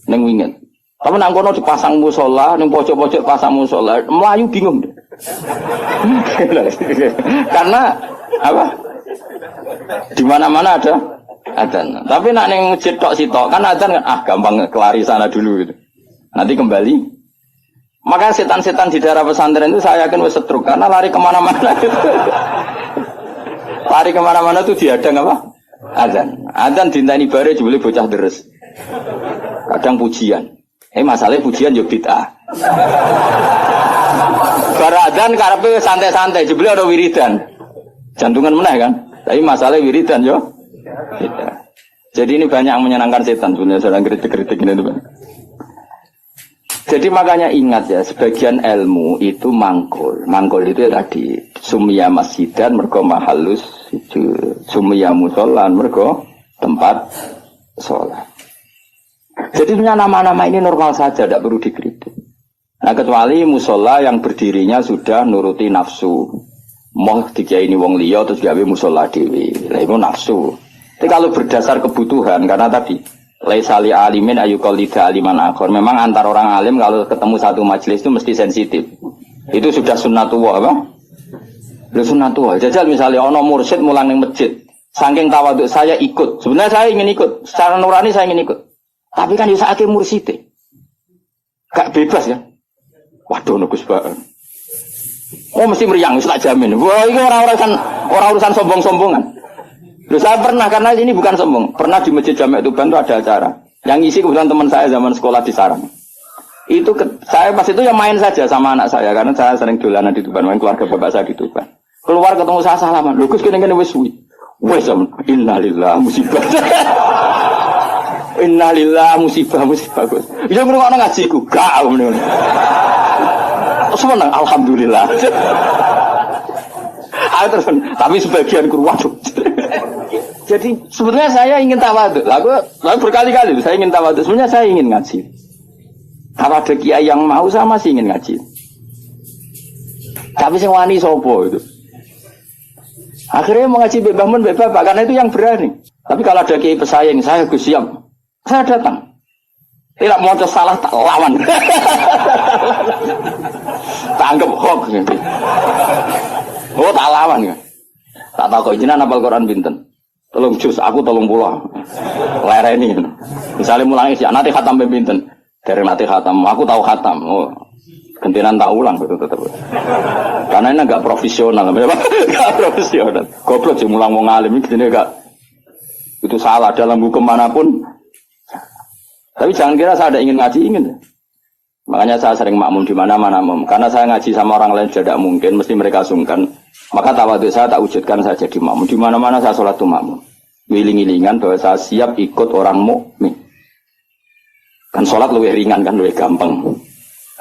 Ning winget. Tapi nang kono dipasang musala, ning pojok-pojok pasang musala, mlayu bingung. Karena apa? Di mana-mana ada adzan. Tapi nak ning masjid tok sitok kan adzan kan gampang kelari sana dulu gitu. Nanti kembali. Maka setan-setan di daerah pesantren itu saya yakin wis setruk karena lari kemana-mana gitu. Lari kemana-mana tuh dihadang apa? Adzan dinteni bare jebule bocah deres. Kadang pujian. Masalahnya pujian yo bid'ah. Bar adzan karepe santai-santai jebule ada wiridan. Jantungan meneh kan. Tapi masalahnya wiridan yo bid'ah. Jadi ini banyak yang menyenangkan setan sebenarnya sedang kritik-kritik ini tuh. Jadi makanya ingat ya, sebagian ilmu itu mangkul. Mangkul itu ya tadi sumia masjidan mergo mahallus sujud, sumia musolan mergo tempat sholat. Jadi punya nama-nama ini normal saja, tidak perlu dikritik. Nah kecuali musola yang berdirinya sudah nuruti nafsu. Mau dikiai ini wong liya terus gawe musola dewi, lah itu nafsu. Tapi kalau berdasar kebutuhan, karena tadi laisali alimin ayuqallida aliman akhor. Memang antar orang alim kalau ketemu satu majelis itu mesti sensitif. Itu sudah sunnatullah apa? Lu sunnatullah. Jajal misalnya ono mursyid mulang ning masjid. Saking tawaduk saya ikut. Sebenarnya saya ingin ikut. Secara nurani saya ingin ikut. Tapi kan bisa akeh mursyid. Gak bebas ya. Waduh nugus banget. Oh mesti meriang, wis tak jamin. Wah, ini orang urusan sombong-sombongan. Loh, saya pernah, karena ini bukan sombong, pernah di Masjid Jami' Tuban itu ada acara. Yang ngisi kebetulan teman saya zaman sekolah di Sarang. Itu saya pas itu yang main saja sama anak saya, karena saya sering dolanan di Tuban, main keluarga bapak saya di Tuban. Keluar ketemu saya salaman, lho Gus kene-kene wis suwi. Wes innalillah musibah. Innalillah musibah Gus. Ya ngrungokno ngajiku, gak ngono. Seneng alhamdulillah. Terus, tapi sebagian guru waduh. Jadi sebenarnya saya ingin tawadhu. Lalu berkali-kali saya ingin tawadhu. Sebenarnya saya ingin ngaji. Kalau ada kiai yang mau saya masih ingin ngaji. Tapi sing wani sopo itu. Akhirnya mau ngaji Mbak Mun, Mbak Bapak karena itu yang berani. Tapi kalau ada kiai pesaing, saya Gus siap. Saya datang. Tidak mau salah tak lawan. Tak anggap hoax gitu. Oh tak lawan kan. Tak tahu kok jenengan hafal Quran pinten. Tolong jus, aku tolong pulang. Lereni kan. Misalnya mulangi sih, nanti khatam pinten. Dari nanti khatam, aku tahu khatam. Oh, gantian tak ulang betul tetap. Karena ini agak profesional, enggak profesional. Goblok sih mulang mau ngalim ini enggak. Itu salah dalam hukum manapun. Tapi jangan kira saya ada ingin ngaji, ingin. Makanya saya sering makmum di mana-mana, karena saya ngaji sama orang lain tidak mungkin, mesti mereka sungkan. Maka tawadhu saya tak wujudkan saya jadi makmum. Di mana-mana saya sholat itu makmum. Wiling-wilingan bahwa saya siap ikut orang mukmin. Kan sholat lebih ringan kan, lebih gampang.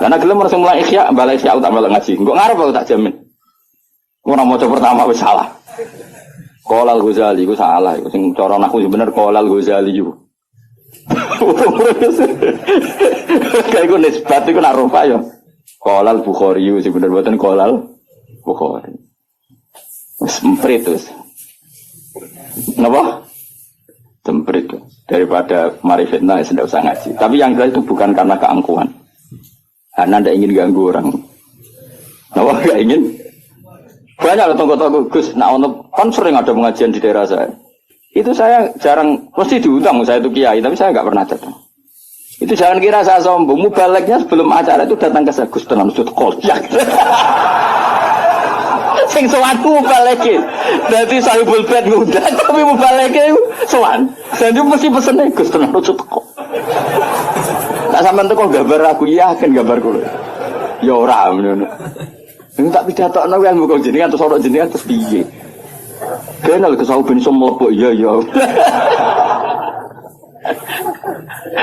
Karena gelem harus mulai ikhya, balik ikhya tak malah ngaji. Engko ngarep aku tak jamin. Ora maca pertama wis salah. Qala Al-Ghazali iku salah iku sing cara aku bener Qala Al-Ghazali iku. Kayak iku nisbat iku nak rupa ya. Qala Al-Bukhari sing bener boten Qala Al-Bukhari. Wis emprit wis. Napa? Temprit daripada mari fitnah tidak usah ngaji. Tapi yang jelas itu bukan karena keangkuhan. Karena tidak ingin ganggu orang. Napa enggak ingin? Banyak loh tonggo-tonggo Gus, nah kan sering ada pengajian di daerah saya. Itu saya jarang, mesti diundang saya itu kiai, tapi saya nggak pernah datang. Itu jangan kira saya sombong, mubaleknya sebelum acara itu datang ke saya, Gus tenang sud kolyak. Sing sowan mubaleke. Dadi sahibul bait ngundang, tapi mubaleke sowan. Dan itu mesti pesene Gus tenang sud kok. Tak sampean teko gambar aku yakin gambar kula. Ya ora ngono. Ini tak pidatokno kan muga jenengan terus ora jenengan terus piye. Kenal ke sahu ben iso mlebu iya ya.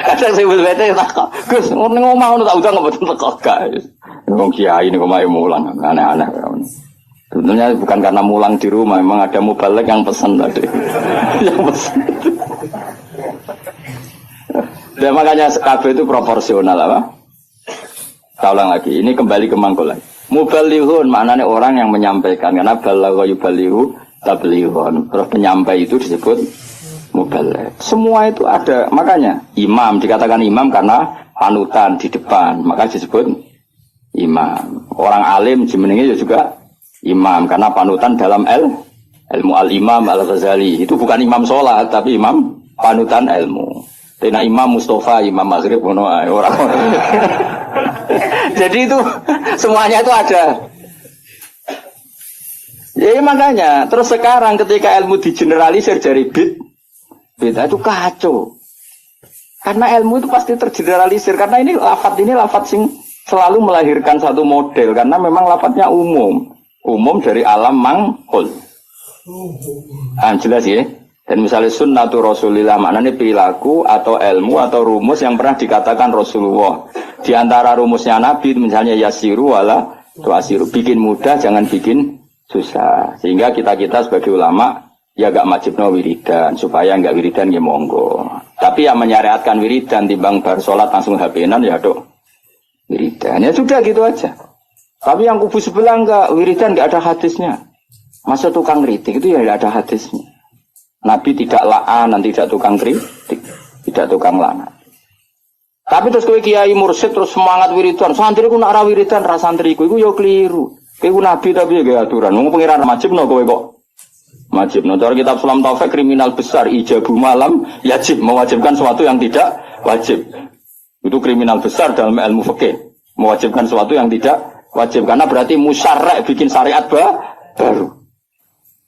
Kadang saya bete tak Gus ngomong ngono tak udah ngopo teko gak. Wong kiai niku mae mulang aneh-aneh. Sebenarnya bukan karena mulang di rumah, memang ada mubalek yang pesan tadi. Yang pesan. Dan makanya KB itu proporsional apa? Saya ulang lagi, ini kembali ke mangkul lagi. Mubalighun maknanya orang yang menyampaikan, karena balagha yubalighu tablighun. Terus penyampai itu disebut mubaligh. Semua itu ada, makanya imam dikatakan imam karena panutan di depan, maka disebut imam. Orang alim jenenge juga imam karena panutan dalam ilmu al-imam al-Ghazali. Itu bukan imam sholat tapi imam panutan ilmu. Tena Imam Mustafa, Imam Maghrib orang. Jadi itu semuanya itu ada. Ya makanya terus sekarang ketika ilmu digeneralisir dari bid'ah itu kacau. Karena ilmu itu pasti tergeneralisir karena ini lafadz sing selalu melahirkan satu model karena memang lafadznya umum dari alam mangkul. Jelas ya. Dan misalnya sunnatu Rasulillah maknanya perilaku atau ilmu atau rumus yang pernah dikatakan Rasulullah. Di antara rumusnya Nabi misalnya yasiru wala tuasiru, bikin mudah jangan bikin susah. Sehingga kita sebagai ulama ya gak wajibno wiridan supaya gak wiridan ya monggo. Tapi yang menyariatkan wiridan timbang bar salat langsung HP-nan ya dok wiridan. Ya sudah gitu aja. Tapi yang kubu sebelah enggak wiridan enggak ada hadisnya. Masa tukang kritik itu ya enggak ada hadisnya. Nabi tidak la'an, tidak tukang kritik, tidak tukang la'an. Tapi terus kowe kiai mursyid terus semangat wiridan. Santriku nak ra wiridan ra santriku iku ya keliru. Kowe nabi tapi ya aturan. Wong pengiran wajibno kowe kok. Wajibno. Cara kitab Sulam Taufik kriminal besar ijabu malam yajib mewajibkan sesuatu yang tidak wajib. Itu kriminal besar dalam ilmu fikih. Mewajibkan sesuatu yang tidak wajib karena berarti musyarrak bikin syariat baru.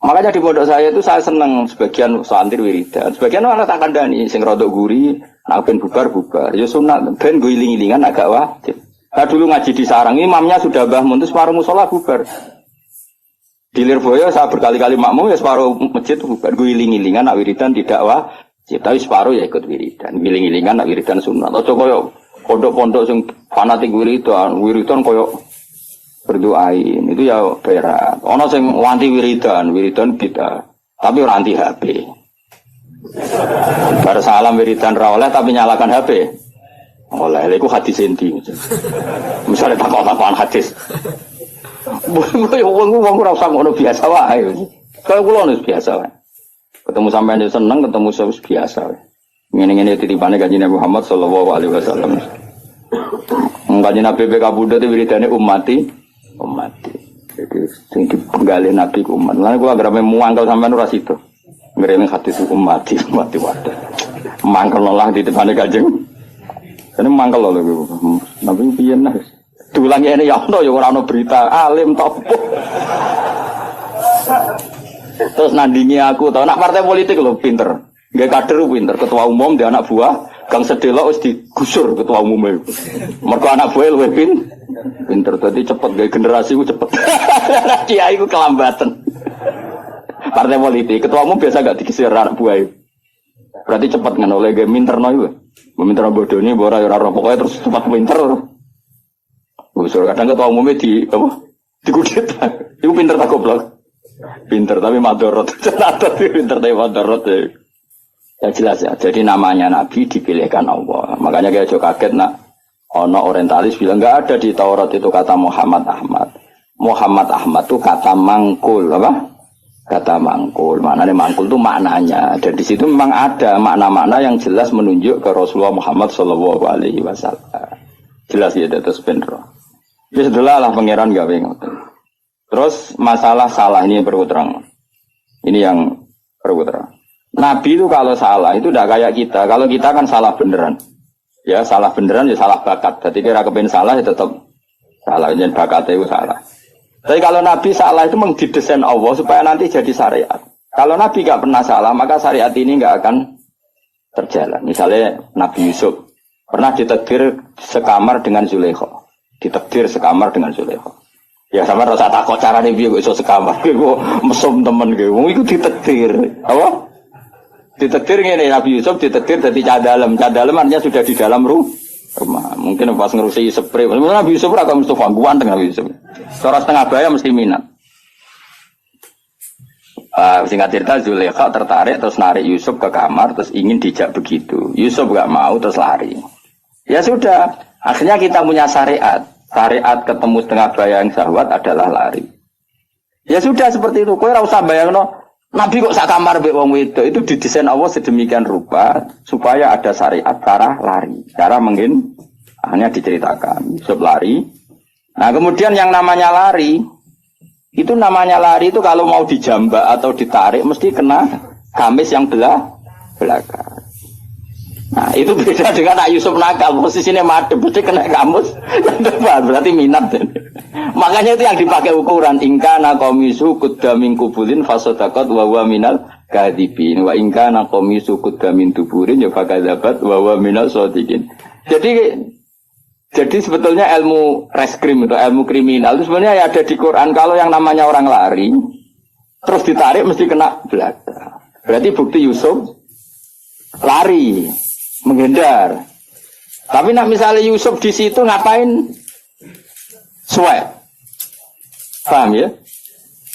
Makanya di pondok saya itu saya senang sebagian santri wiridan, sebagian orang tak kandani, sing rodok guri, nak ben bubar, ya sunat, ben gue iling-ilingan agak wajib. Nah dulu ngaji di sarang, imamnya sudah bangun, terus separuh musola bubar. Di Lirboyo saya berkali-kali makmum, ya separuh masjid bubar, gue iling-ilingan, nak wiridan tidak wajib, tapi separuh ya ikut wiridan, iling-ilingan, nak wiridan sunat. Atau koyo pondok-pondok sing fanatik wiridan koyo berdoain itu ya berat. Ono sing wanti wiridan kita, tapi ora anti HP. Bar salam wiridan ra oleh tapi nyalakan HP. Oleh iku hadis endi. Misale takon-takon hadis. Wong ora usah ngono biasa wae. Kalau kula wis biasa wae. Ketemu sampean yo seneng, ketemu wis biasa wae. Ngene-ngene titipane Kanjeng Nabi Muhammad sallallahu alaihi wasallam. Kanjeng Nabi kabudut wiridane ummati. Jadi sing dipenggali Nabi ku umat. Lan kula agar muangkel sampean ora sida. Ngrene hadis ummati wadah. Mangkel lah di depane Kanjeng. Kene mangkel lho Nabi piye nah. Dulang ngene ya ono ya ora ono berita alim topo. Terus nandingi aku tau nak partai politik lho pinter. Nggih kader pinter, ketua umum dia anak buah, Kang Sedelok wis digusur ketua umumnya. Mergo anak buah luwih pinter tadi cepet gaya generasi ku cepet. Kiai ku kelambatan. Partai politik ketua umum biasa gak digisir anak buah. Berarti cepet kan oleh gaya minterno itu. Minterno bodoni bora ora pokoknya terus cepat pinter. Usul kadang ketua umumnya di apa? Dikudeta. Iku pinter tak goblok. Pinter tapi madorot. Ternyata pinter tapi madorot ya. Ya jelas ya. Jadi namanya Nabi dipilihkan Allah. Makanya kayak kaget nak ono orientalis bilang nggak ada di Taurat itu kata Muhammad Ahmad. Muhammad Ahmad itu kata mangkul apa? Kata mangkul. Maknanya mangkul itu maknanya. Dan di situ memang ada makna-makna yang jelas menunjuk ke Rasulullah Muhammad Shallallahu Alaihi Wasallam. Jelas ya terus bener. Ya setelah lah pangeran gawe ngoten. Terus masalah salah ini perlu terang. Ini yang perlu terang. Nabi itu kalau salah itu tidak kayak kita. Kalau kita kan salah beneran. Ya salah beneran ya salah bakat. Jadi kira kepen salah ya tetap salah. Jadi bakatnya itu salah. Tapi kalau Nabi salah itu mengdidesain Allah supaya nanti jadi syariat. Kalau Nabi nggak pernah salah maka syariat ini nggak akan terjalan. Misalnya Nabi Yusuf pernah ditakdir sekamar dengan Zulaikha. Ditakdir sekamar dengan Zulaikha. Ya sama rasa takut cara nih biar iso sekamar. Gue mesum temen gue. Itu ditakdir. Apa? Ditakdir ini Nabi Yusuf ditakdir dari cadalem. Cadalem artinya sudah di dalam rumah. Mungkin pas ngerusi spray. Nabi Yusuf agak Mustafa guan dengan Nabi Yusuf. Seorang setengah baya mesti minat. Singkat cerita Zulaikha tertarik terus narik Yusuf ke kamar terus ingin dijak begitu. Yusuf gak mau terus lari. Ya sudah. Akhirnya kita punya syariat. Syariat ketemu setengah baya yang syahwat adalah lari. Ya sudah seperti itu. Kowe ora usah bayangno Nabi kok sak kamar mbek wong wedok itu didesain Allah sedemikian rupa supaya ada syariat cara lari. Cara mungkin hanya diceritakan. Yusuf lari. Nah, kemudian yang namanya lari itu kalau mau dijambak atau ditarik mesti kena gamis yang belakang. Nah itu beda dengan Nak Yusuf nakal, posisinya madep, berarti kena kamus, berarti minat. Makanya itu yang dipakai ukuran ingkana komisu kudamin kubulin fasodakot wawa minal kadibin, wa ingkana komisu kudamin tuburin ya fakadabat wawa minal sodikin. Jadi sebetulnya ilmu reskrim itu ilmu kriminal itu sebenarnya ya ada di Quran. Kalau yang namanya orang lari terus ditarik mesti kena belakang. Berarti bukti Yusuf lari. Menghindar. Tapi nak misalnya Yusuf di situ ngapain? Swipe. Paham ya?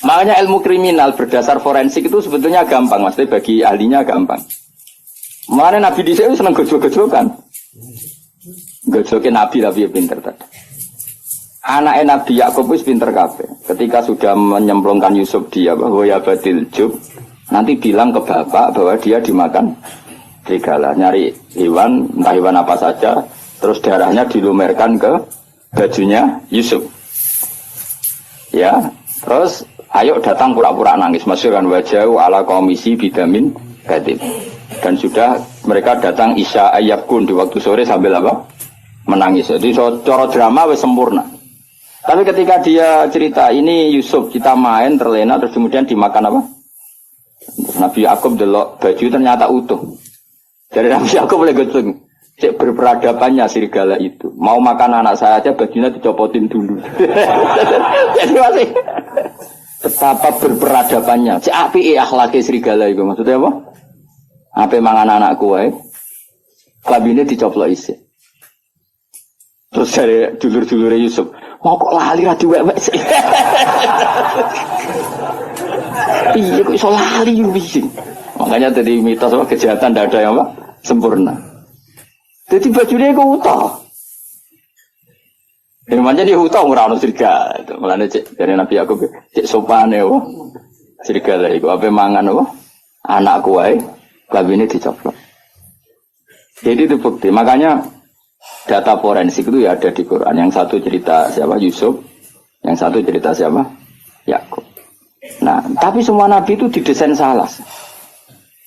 Makanya ilmu kriminal berdasar forensik itu sebetulnya gampang, maksudnya bagi ahlinya gampang. Makanya Nabi di sini senang gojol-gojolkan. Gojolkan Nabi tapi ya pinter tadi. Anaknya Nabi Yakub itu pinter kabeh. Ketika sudah menyemplungkan Yusuf dia bahwa ya batil jub, nanti bilang ke bapak bahwa dia dimakan serigala, nyari hewan, entah hewan apa saja, terus darahnya dilumerkan ke bajunya Yusuf. Ya, terus ayo datang pura-pura nangis, masukkan wajah ala komisi bidamin gadib. Dan sudah mereka datang isya ayyabkun di waktu sore sambil apa? Menangis. Jadi cara drama wis sempurna. Tapi ketika dia cerita ini Yusuf kita main terlena terus kemudian dimakan apa? Nabi Yakub delok baju ternyata utuh. Dari Nabi Yakub boleh gosong. Cek berperadabannya serigala itu. Mau makan anak saya aja bajunya dicopotin dulu. Jadi masih betapa berperadabannya. Cek api akhlaki serigala itu maksudnya apa? Apa mangan anakku wae. Kabine dicoplok isi. Terus dari dulur-dulure Yusuf, mau kok lali ra diwek-wek sih. Iya kok iso lali iki. Makanya tadi mitos apa kejahatan tidak ada yang apa sempurna. Jadi bajunya itu utah. Namanya dia utah orang serigala. Mulanya cek dari Nabi Yakub cek sopan ya, serigala itu apa mangan apa anakku wae, kabine dicoplok. Jadi itu bukti. Makanya data forensik itu ya ada di Quran. Yang satu cerita siapa Yusuf, yang satu cerita siapa Yakub. Nah, tapi semua nabi itu didesain salah.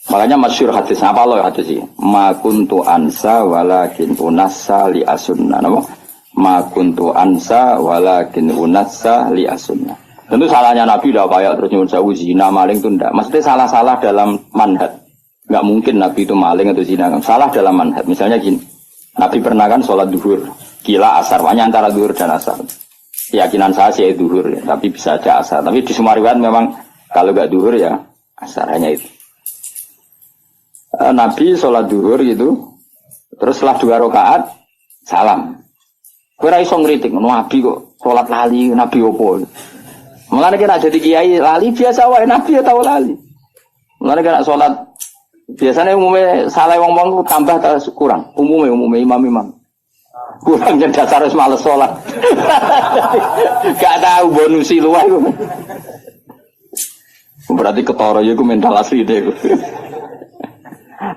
Makanya masyhur hadis apa loh hadis ini? Ma kuntu ansa walakin unassa li asunna. Napa? Ma kuntu ansa walakin unassa li asunna. Tentu salahnya nabi udah kayak terus nyuwun sewu zina maling itu ndak. Maksudnya salah-salah dalam manhaj. Enggak mungkin nabi itu maling atau zina. Salah dalam manhaj. Misalnya gini. Nabi pernah kan sholat duhur. Kila asar. Banyak antara duhur dan asar. Keyakinan saya sih duhur ya, tapi bisa aja asar. Tapi di semua riwayat memang kalau enggak duhur ya asar hanya itu. Nabi sholat duhur gitu, terus setelah 2 rakaat salam. Kowe ora iso ngritik Nabi kok salat lali, Nabi opo. Mulane kena jadi kiai lali biasa wae, Nabi ya tau lali. Mulane kena salat biasanya umumnya salah wong-wong tambah atau kurang. Umumnya imam-imam. Kurangnya dasar wis males salat. Gak tahu bonusi luwih. Berarti ketara ya iku mental asli deh.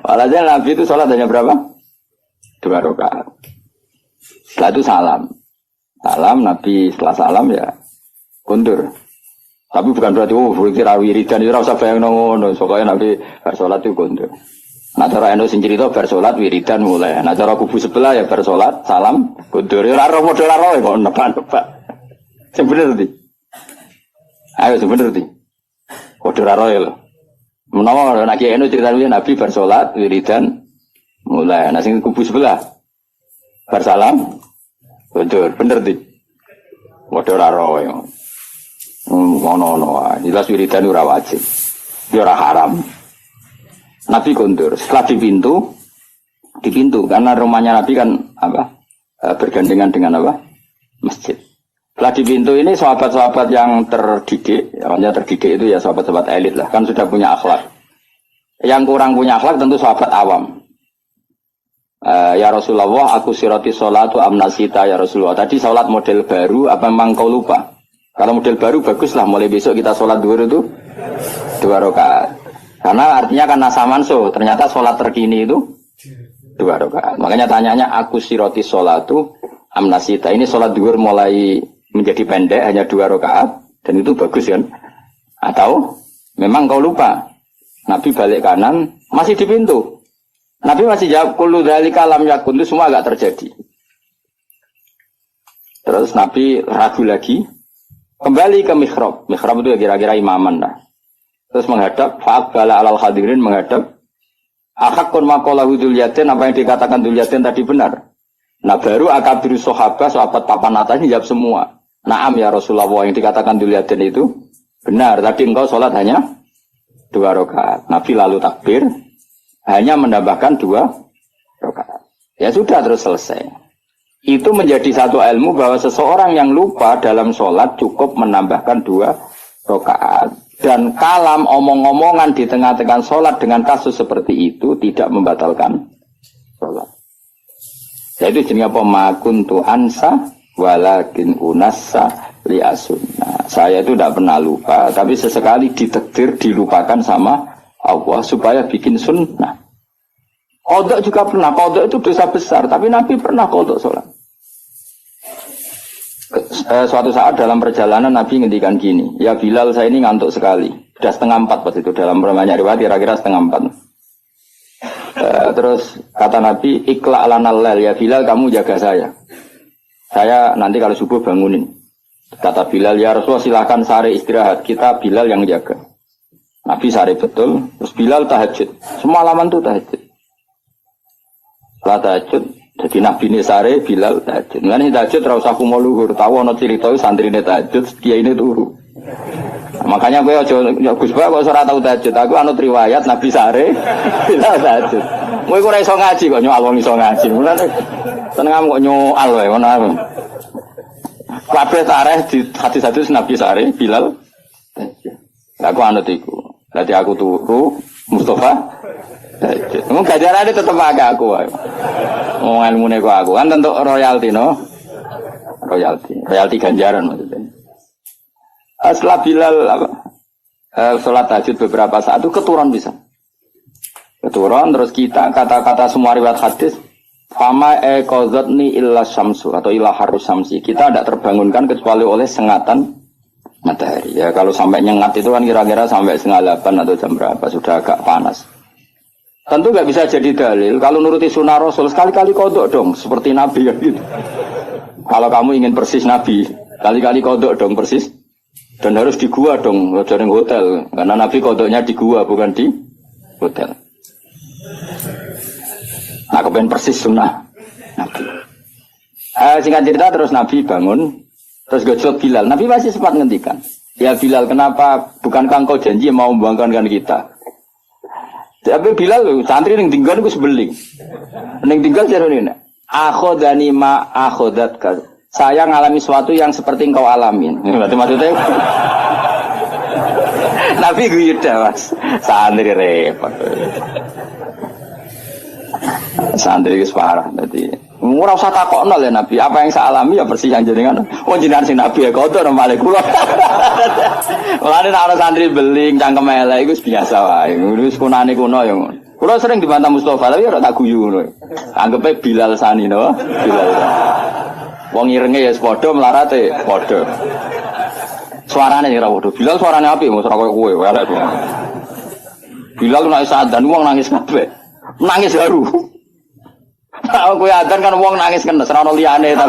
Walhasil Nabi itu sholat hanya berapa? 2 rakaat. Setelah itu salam. Salam Nabi setelah salam ya kundur. Tapi bukan berarti berkira wiridan itu rasa bayang ngono. Soalnya Nabi bersolat itu kundur. Nah cara eno sing cerita bersolat wiridan mulai. Nah cara kubu sebelah ya bersolat salam kundur. Ya ora model ora kok nebak-nebak. Sing bener ndi? Ayo sing bener ndi? Model ora lho. Menawa nek eno ceritane Nabi bersolat wiridan mulai. Nah sing kubu sebelah bersalam kundur. Bener ndi? Model ora ya. Ngono-ngono jelas wiridan ora wajib. Ya ora haram. Nabi kundur. Setelah di pintu karena rumahnya Nabi kan bergandengan dengan masjid. Setelah di pintu ini sahabat-sahabat yang terdidik, namanya terdidik itu ya sahabat-sahabat elit lah, kan sudah punya akhlak. Yang kurang punya akhlak tentu sahabat awam. Ya Rasulullah, aku siroti sholatu amnasita ya Rasulullah. Tadi sholat model baru, apa memang kau lupa? Kalau model baru baguslah, mulai besok kita sholat duhur itu 2 rakaat. Karena artinya kan nasamanso, ternyata sholat terkini itu 2 rakaat. Makanya tanyanya aku siroti sholatu amnasita. Ini sholat duhur mulai menjadi pendek hanya 2 rakaat dan itu bagus kan? Atau memang kau lupa? Nabi balik kanan masih di pintu. Nabi masih jawab kullu dzalika lam yakun, itu semua agak terjadi. Terus Nabi ragu lagi, kembali ke mihrab. Mihrab itu ya kira-kira imaman lah. Terus menghadap fa'aqbala alal hadirin, menghadap ahaqqun maqalahu dzulyatin, apa yang dikatakan dzulyatin tadi benar. Nah baru akabiru sahabat papan atas ini jawab semua. Naam ya Rasulullah, yang dikatakan dzulyatin itu benar. Tadi engkau sholat hanya 2 rakaat. Nabi lalu takbir, hanya menambahkan 2 rakaat. Ya sudah terus selesai. Itu menjadi satu ilmu bahwa seseorang yang lupa dalam sholat cukup menambahkan 2 rakaat. Dan kalam omong-omongan di tengah-tengah sholat dengan kasus seperti itu tidak membatalkan sholat. Yaitu jenis apa? Makuntu ansa walakin unassa li'asunnah. Saya itu tidak pernah lupa, tapi sesekali ditakdir dilupakan sama Allah supaya bikin sunnah. Qodok juga pernah. Qodok itu dosa besar, tapi Nabi pernah qodok sholat. Suatu saat dalam perjalanan Nabi ngendikan gini, ya Bilal saya ini ngantuk sekali, sudah 3:30 pas itu dalam banyak riwayat kira-kira 3:30. Terus kata Nabi, ikla lanal lail, ya Bilal kamu jaga saya nanti kalau subuh bangunin. Kata Bilal, ya Rasulullah silakan sare istirahat, kita Bilal yang jaga. Nabi sare betul, terus Bilal tahajud, semalaman tuh tahajud. Setelah tahajud, jadi Nabi ini sare, Bilal tahajud. Ini tahajud terus aku mau luhur. Tahu ada cerita santri ini tahajud, kiai ini turu. Makanya gue Gus Ba kok ora tau tahajud. Aku anut riwayat Nabi sare, Bilal tahajud. Gue ora iso ngaji kok nyoal wong iso ngaji. Mulane seneng kok nyoal wae ngono aku. Kabeh tareh di hadis-hadis Nabi sare, Bilal tahajud. Aku anut iku. Dadi aku turu, Mustafa mungkin gajarannya tetap agak aku. Oh ilmunya aku kan tentu royalti no, royalti ganjaran maksudnya. Setelah Bilal sholat tahajud beberapa saat itu keturun bisa, keturun terus kita kata-kata semua riwayat hadis, fama qadzatni illa syamsu atau illa harus syamsi, kita tidak terbangunkan kecuali oleh sengatan matahari. Ya kalau sampai nyengat itu kan kira-kira sampai 7:30 atau jam berapa sudah agak panas. Tentu nggak bisa jadi dalil. Kalau nuruti sunnah Rasul sekali-kali kodok dong, seperti Nabi kan gitu. Kalau kamu ingin persis Nabi, kali-kali kodok dong persis. Dan harus di gua dong, jangan hotel. Karena Nabi kodoknya di gua bukan di hotel. Nah, kepengen persis sunnah Nabi. Singkat cerita terus Nabi bangun, terus gojlok Bilal. Nabi masih sempat ngendikan, ya Bilal kenapa bukankah engkau janji mau membangkitkan kita? Tapi Bilal santri yang tinggal itu sebeling. Yang tinggal cara ini. Akhodani ma akhodat saya ngalami sesuatu yang seperti engkau alamin. Berarti maksudnya Nabi guyuda mas, santri repot. Santri itu parah. Jadi ora usah takokno ya Nabi, apa yang saya alami ya persis yang jenengan. Oh jenengan sing Nabi ya kotor malah kula. Mulane nek ana santri beling cangkem elek iku biasa wae. Wis kunane kuno ya. Kula sering dibantah Mustofa tapi ora tak guyu ngono. Anggepe Bilal Sani no. Bilal. Wong irenge ya padha melarate padha. Suarane ora padha. Bilal suarane apik mos ora koyo kowe elek. Bilal nek sadan wong nangis kabeh. Nangis haru. Kalau kowe adzan kan wong nangis kan ora ono liyane ta.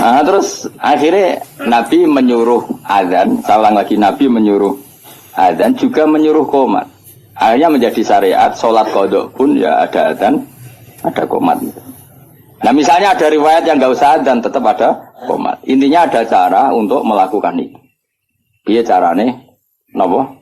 Nah, terus akhirnya Nabi menyuruh adzan, saya ulang lagi Nabi menyuruh adzan juga menyuruh qomat. Akhirnya menjadi syariat salat qadha pun ya ada adzan, ada qomat. Nah, misalnya ada riwayat yang enggak usah adzan tetap ada qomat. Intinya ada cara untuk melakukan itu. Piye carane? Napa?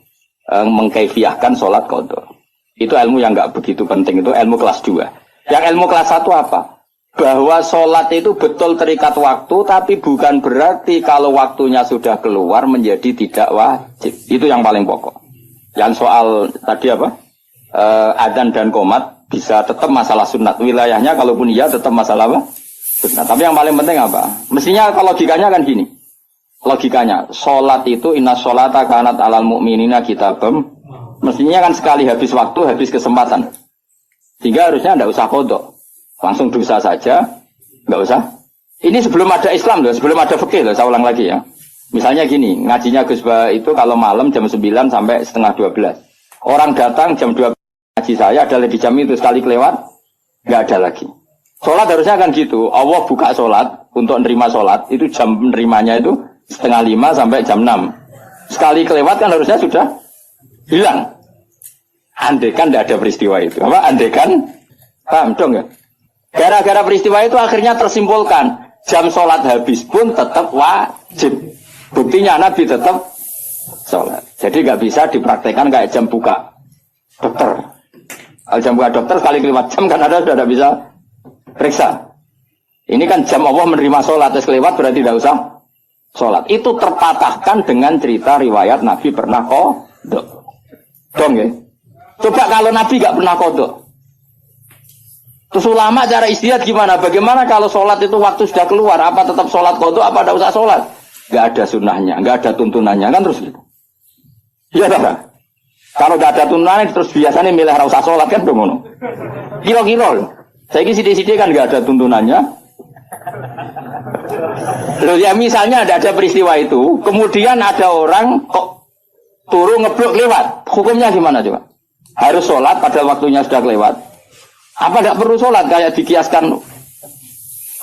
Mengkaifiahkan sholat qadha. Itu ilmu yang enggak begitu penting, itu ilmu kelas 2. Yang ilmu kelas 1 apa? Bahwa sholat itu betul terikat waktu, tapi bukan berarti kalau waktunya sudah keluar menjadi tidak wajib. Itu yang paling pokok. Yang soal tadi apa? Adzan dan qomat bisa tetap masalah sunat. Wilayahnya kalaupun iya tetap masalah apa? Sunat. Tapi yang paling penting apa? Mestinya kalau logikanya kan gini. Logikanya, sholat itu inna sholata kanat alal mu'minina kitabam. Mestinya kan sekali habis waktu, habis kesempatan. Sehingga harusnya tidak usah qadha. Langsung dosa saja, nggak usah. Ini sebelum ada Islam loh, sebelum ada fikih loh, saya ulang lagi ya. Misalnya gini, ngajinya Gus Ba itu kalau malam jam 9 sampai setengah 12. Orang datang jam 12 ngaji saya, ada di jam itu sekali kelewat, nggak ada lagi. Sholat harusnya kan gitu, Allah buka sholat, untuk nerima sholat, itu jam nerimanya itu setengah 5 sampai jam 6. Sekali kelewat kan harusnya sudah hilang. Andekan tidak ada peristiwa itu. Apa? Andekan, paham dong ya? Gara-gara peristiwa itu akhirnya tersimpulkan jam sholat habis pun tetap wajib. Buktinya Nabi tetap sholat. Jadi nggak bisa dipraktekkan kayak jam buka dokter. Kalau jam buka dokter sekali kelewat jam kan ada sudah tidak bisa periksa. Ini kan jam Allah menerima sholat, terus kelewat berarti tidak usah sholat. Itu terpatahkan dengan cerita riwayat Nabi pernah qadha. Dong ya? Coba kalau Nabi nggak pernah qadha. Terus ulama cara istihad gimana? Bagaimana kalau sholat itu waktu sudah keluar? Apa tetap sholat qadha? Apa tidak usah sholat? Nggak ada sunnahnya, nggak ada tuntunannya kan terus gitu. Iya tak? Kalau nggak ada tuntunannya terus biasanya milih ora usah sholat kan dong. Kilo-kilo. Saya ini sidik-sidik kan nggak ada tuntunannya. Loh ya misalnya ada peristiwa itu, kemudian ada orang kok turu ngeblok lewat, hukumnya gimana coba? Harus sholat padahal waktunya sudah kelewat. Apa tidak perlu sholat kayak dikiaskan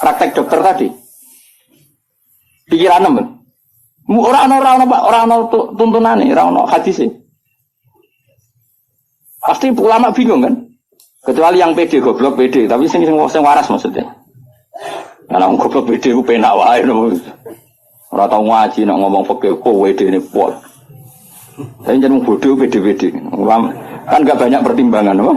praktek dokter tadi? Pikiran teman. Orang tuntunan nih, orang hadis sih. Pasti ulama bingung kan? Kecuali yang pede goblok pede, tapi sing waras maksudnya. Karena goblok pede ku penak wae no. Ora tau ngaji nek ngomong fikih kok wedene pot. Saya jeneng bodoh pede-pede. Kan enggak banyak pertimbangan, apa?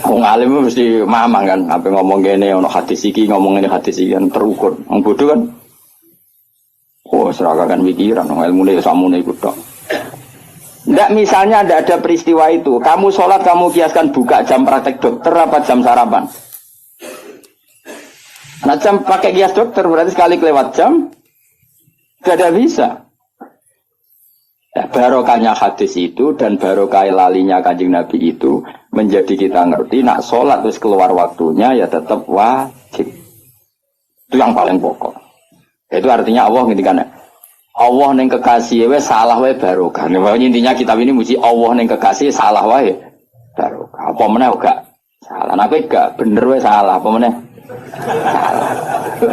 Wong alim mesti mamang kan, apa ngomong gini, ono hadis iki, ngomong ini hadis iki kan terukur. Wong bodoh kan, seragakan pikiran, ilmu ini samune ikut tok. Nggak misalnya ada peristiwa itu, kamu sholat kamu kiaskan buka jam praktek dokter apa jam sarapan? Nah jam pakai kias dokter berarti sekali kelewat jam, gak ada bisa. Ya, barokahnya hadis itu dan barokah lalinya Kanjeng Nabi itu menjadi kita ngerti nak sholat terus keluar waktunya ya tetap wajib. Itu yang paling pokok. Itu artinya Allah ngintikan Allah neng kekasih we salah we barokah. Intinya kitab ini muji Allah neng kekasih salah we barokah. Apa meneh gak salah. Nah kowe gak bener we salah apa meneh? Salah.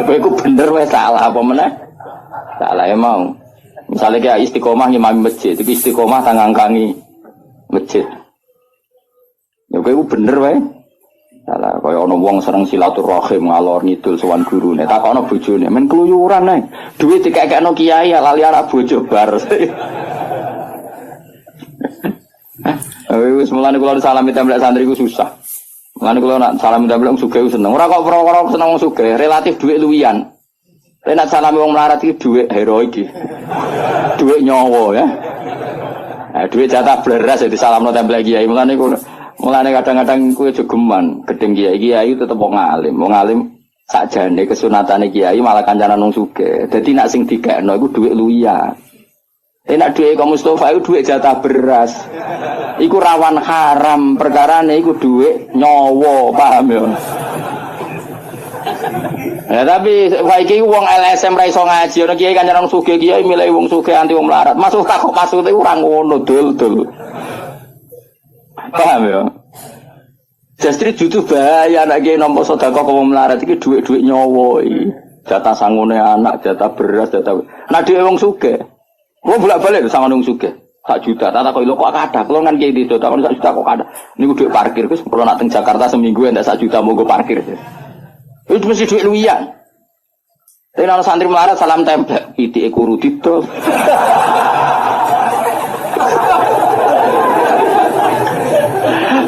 Kowe bener we salah apa meneh? Salah ya mau. Misalnya kayak istiqomah ngimami masjid, itu istiqomah tangangkangi masjid. Ya kowe bener wae. Salah kaya ana wong seneng silaturahim ngalor ngidul sowan gurune, takokno bojone, men keluyuran ae. Duit dikekekno kiai lali arek bojo bar. Wis mulane kula salami templek santri ku susah. Mulane kula nak salami templek wong sugih seneng. Ora kok perkara seneng wong sugih, relatif dhuwit luwian. Nek salami wong melarat iki dhuwit heroik iki. Dhuwit nyawa ya. Dhuwit jatah beras ya disalamno templek kiai. Mulane kadang-kadang kuwi jogeman, gedeng kiai tetep wong alim. Wong alim sakjane kesunatane kiai malah kancanan wong sugih. Dadi nek sing dikekno iku dhuwit luwian. Nek dhuwit kok Mustofa iku dhuwit jatah beras. Iku rawan haram, perkarane iku dhuwit nyawa, paham ya? Ya tapi saiki wong LSM ra iso ngaji, ana kiai kancanan wong sugih, kiai milih wong sugih anti wong melarat. Masuk takok maksud iku ora ngono, dul. Paham ya? Justru jutu bahaya anak kiai nampa sedekah kok wong melarat iki dhuwit-dhuwit nyawa iki. Jatah sangune anak, jatah beras, jatah. Nah dhewe wong sugih. Wong bolak-balik sama wong sugih. 1 juta, tak kok lho kok kathah. Kulo kan kiai itu, tak 1 juta kok kathah. Niku dhuwit parkir wis kulo nak teng Jakarta seminggu entek 1 juta monggo parkir. Itu mesti dhuwit luwian. Tapi ana santri melarat salam templek, pitike kuru didol.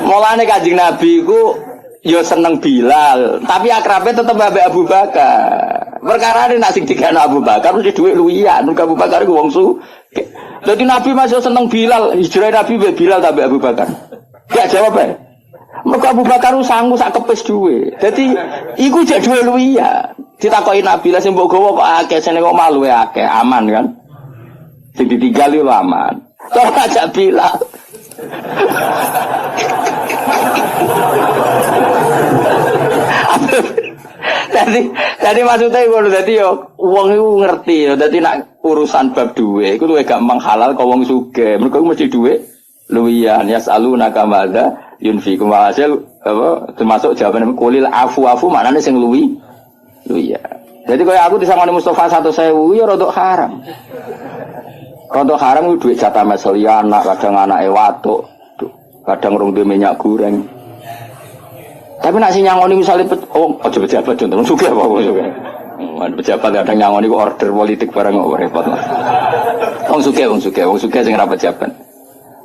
Mulane Kanjeng Nabi ku ya seneng Bilal, tapi akrabe tetep ambek Abu Bakar. Perkara ini nak sing dikene Abu Bakar mesti dhuwit luwian, Abu Bakar ku wong sugih. Dadi Nabi masih seneng Bilal, hijrah Nabi mbek Bilal ta mbek Abu Bakar. Gak jawab ae. Mergo Abu Bakar sanggup sak kepis dhuwit. Dadi iku jek dhuwit luwian. Ditakoki Nabi lah sing mbok gawa kok akeh, sene kok malu akeh, aman kan? Sing ditinggal yo aman. Tok ajak Bilal. Jadi maksudnya ngono dadi yo wong iku ngerti yo dadi nak urusan bab duwe iku luwih gampang halal kok wong sugih. Mergo mesti duwe luwian yasaluna kamadza yunfiqu hasil apa termasuk jawaban kulil afu maknane sing luwian. Jadi kaya aku disangoni Mustofa 1.000 ya rodok haram. Rodok haram ku duit jatah meseli anak, kadang anake watuk, kadang rong duwe minyak goreng. Tapi nak sing nyangoni misale aja pejabat contoh sugih apa sugih. Pejabat kadang nyangoni ku order politik barang kok repot. Wong sugih sing ra pejabat.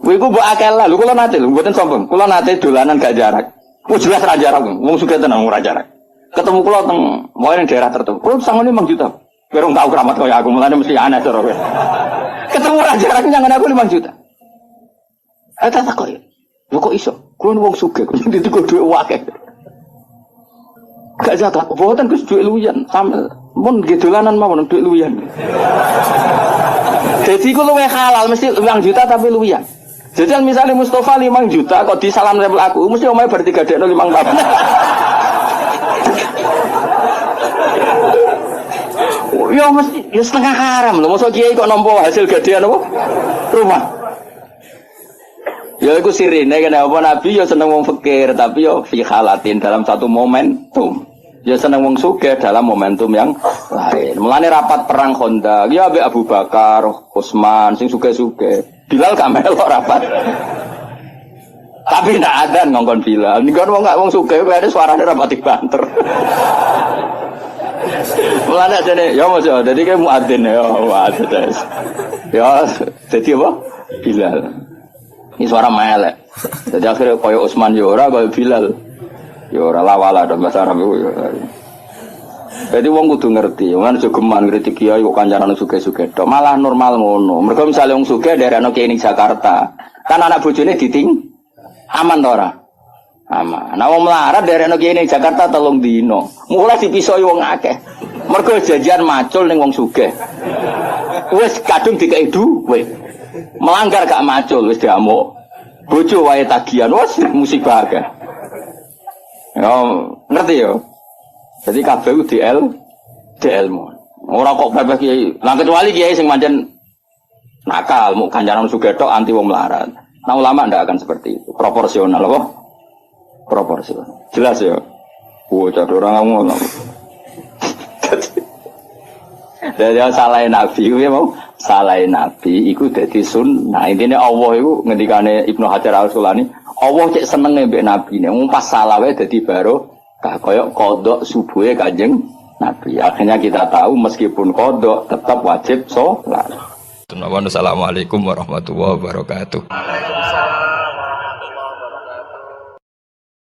Kuwi ku mbok akeh lah, lho kula nate lho mboten sombong. Kula nate dolanan gak jarak. Ku jelas ra jarak, wong sugih tenan ora jarak. Ketemu kula teng moe ning daerah tertentu. Kula sangone 5 juta. Kira tau keramat kaya aku, mulane mesti aneh cara kowe. Ketemu ra jarak nyangon aku 5 juta. Tak kok. Lho kok iso? Kuwi wong sugih, kuwi dituku dhuwit akeh. Gak zakat, boten Gus dhuwit luwian, sampe mun nggih dolanan mawon dhuwit luwian. Jadi ku luwih halal mesti 5 juta tapi luwian. Jadi misalnya Mustofa 5 juta kok disalam level aku, mesti omahe bar 3 dekno 5 juta. Ya mesti ya setengah haram lho, mosok kiai kok nampa hasil gadean apa? Rumah. Ya iku sirine kene apa Nabi ya seneng wong fakir tapi ya fi halatin dalam satu momentum. Ya seneng wong sugih dalam momentum yang lain. Mulane rapat perang Khandaq ya ambek Abu Bakar, Utsman sing sugih-sugih. Bilal gak melok rapat. Tapi ndak ada ngongkon Bilal. Nek wong sugih kene suarane rapat banter. Mulane jane ya mos ya dadi kayak muadzin ya muadzin. Ya dadi apa? Bilal. Ini suara melek. Jadi akhirnya kaya Utsman ya ora kaya Bilal. Ya ora lawala dan bahasa Arab itu. Jadi wong kudu ngerti, wong jogeman kritik kiai kok kancanan sugih-sugih tok. Malah normal ngono. Mergo misale wong sugih daerahno kiai ning Jakarta, kan anak bojone diting aman to ora? Aman. Nah wong melarat daerahno kiai ning Jakarta 3 dino. Mulai dipisoi wong akeh. Mergo janjian macul ning wong sugih. Wis kadung dikei duwe. Melanggar gak macul wis diamuk. Bojo wae tagihan wis musibah akeh. Ya ngerti ya. Jadi kabeh DL mu. Ora kok bebas kiai. Lah kecuali kiai sing pancen nakal, mau kancanan sugih tok anti wong melarat. Nah ulama ndak akan seperti itu. Proporsional apa? Proporsional. Jelas ya. Bocah orang ngono. Dari salahin Nabi itu ya mau salahin Nabi itu jadi sunnah. Intinya Allah itu ngendikane Ibnu Hajar Al-Asqalani, Allah cek seneng mbek Nabi ne. Wong pas salah wae dadi baro kaya qodok subuhe Kanjeng Nabi. Akhirnya kita tahu meskipun qodok tetap wajib salat. Assalamualaikum warahmatullahi wabarakatuh.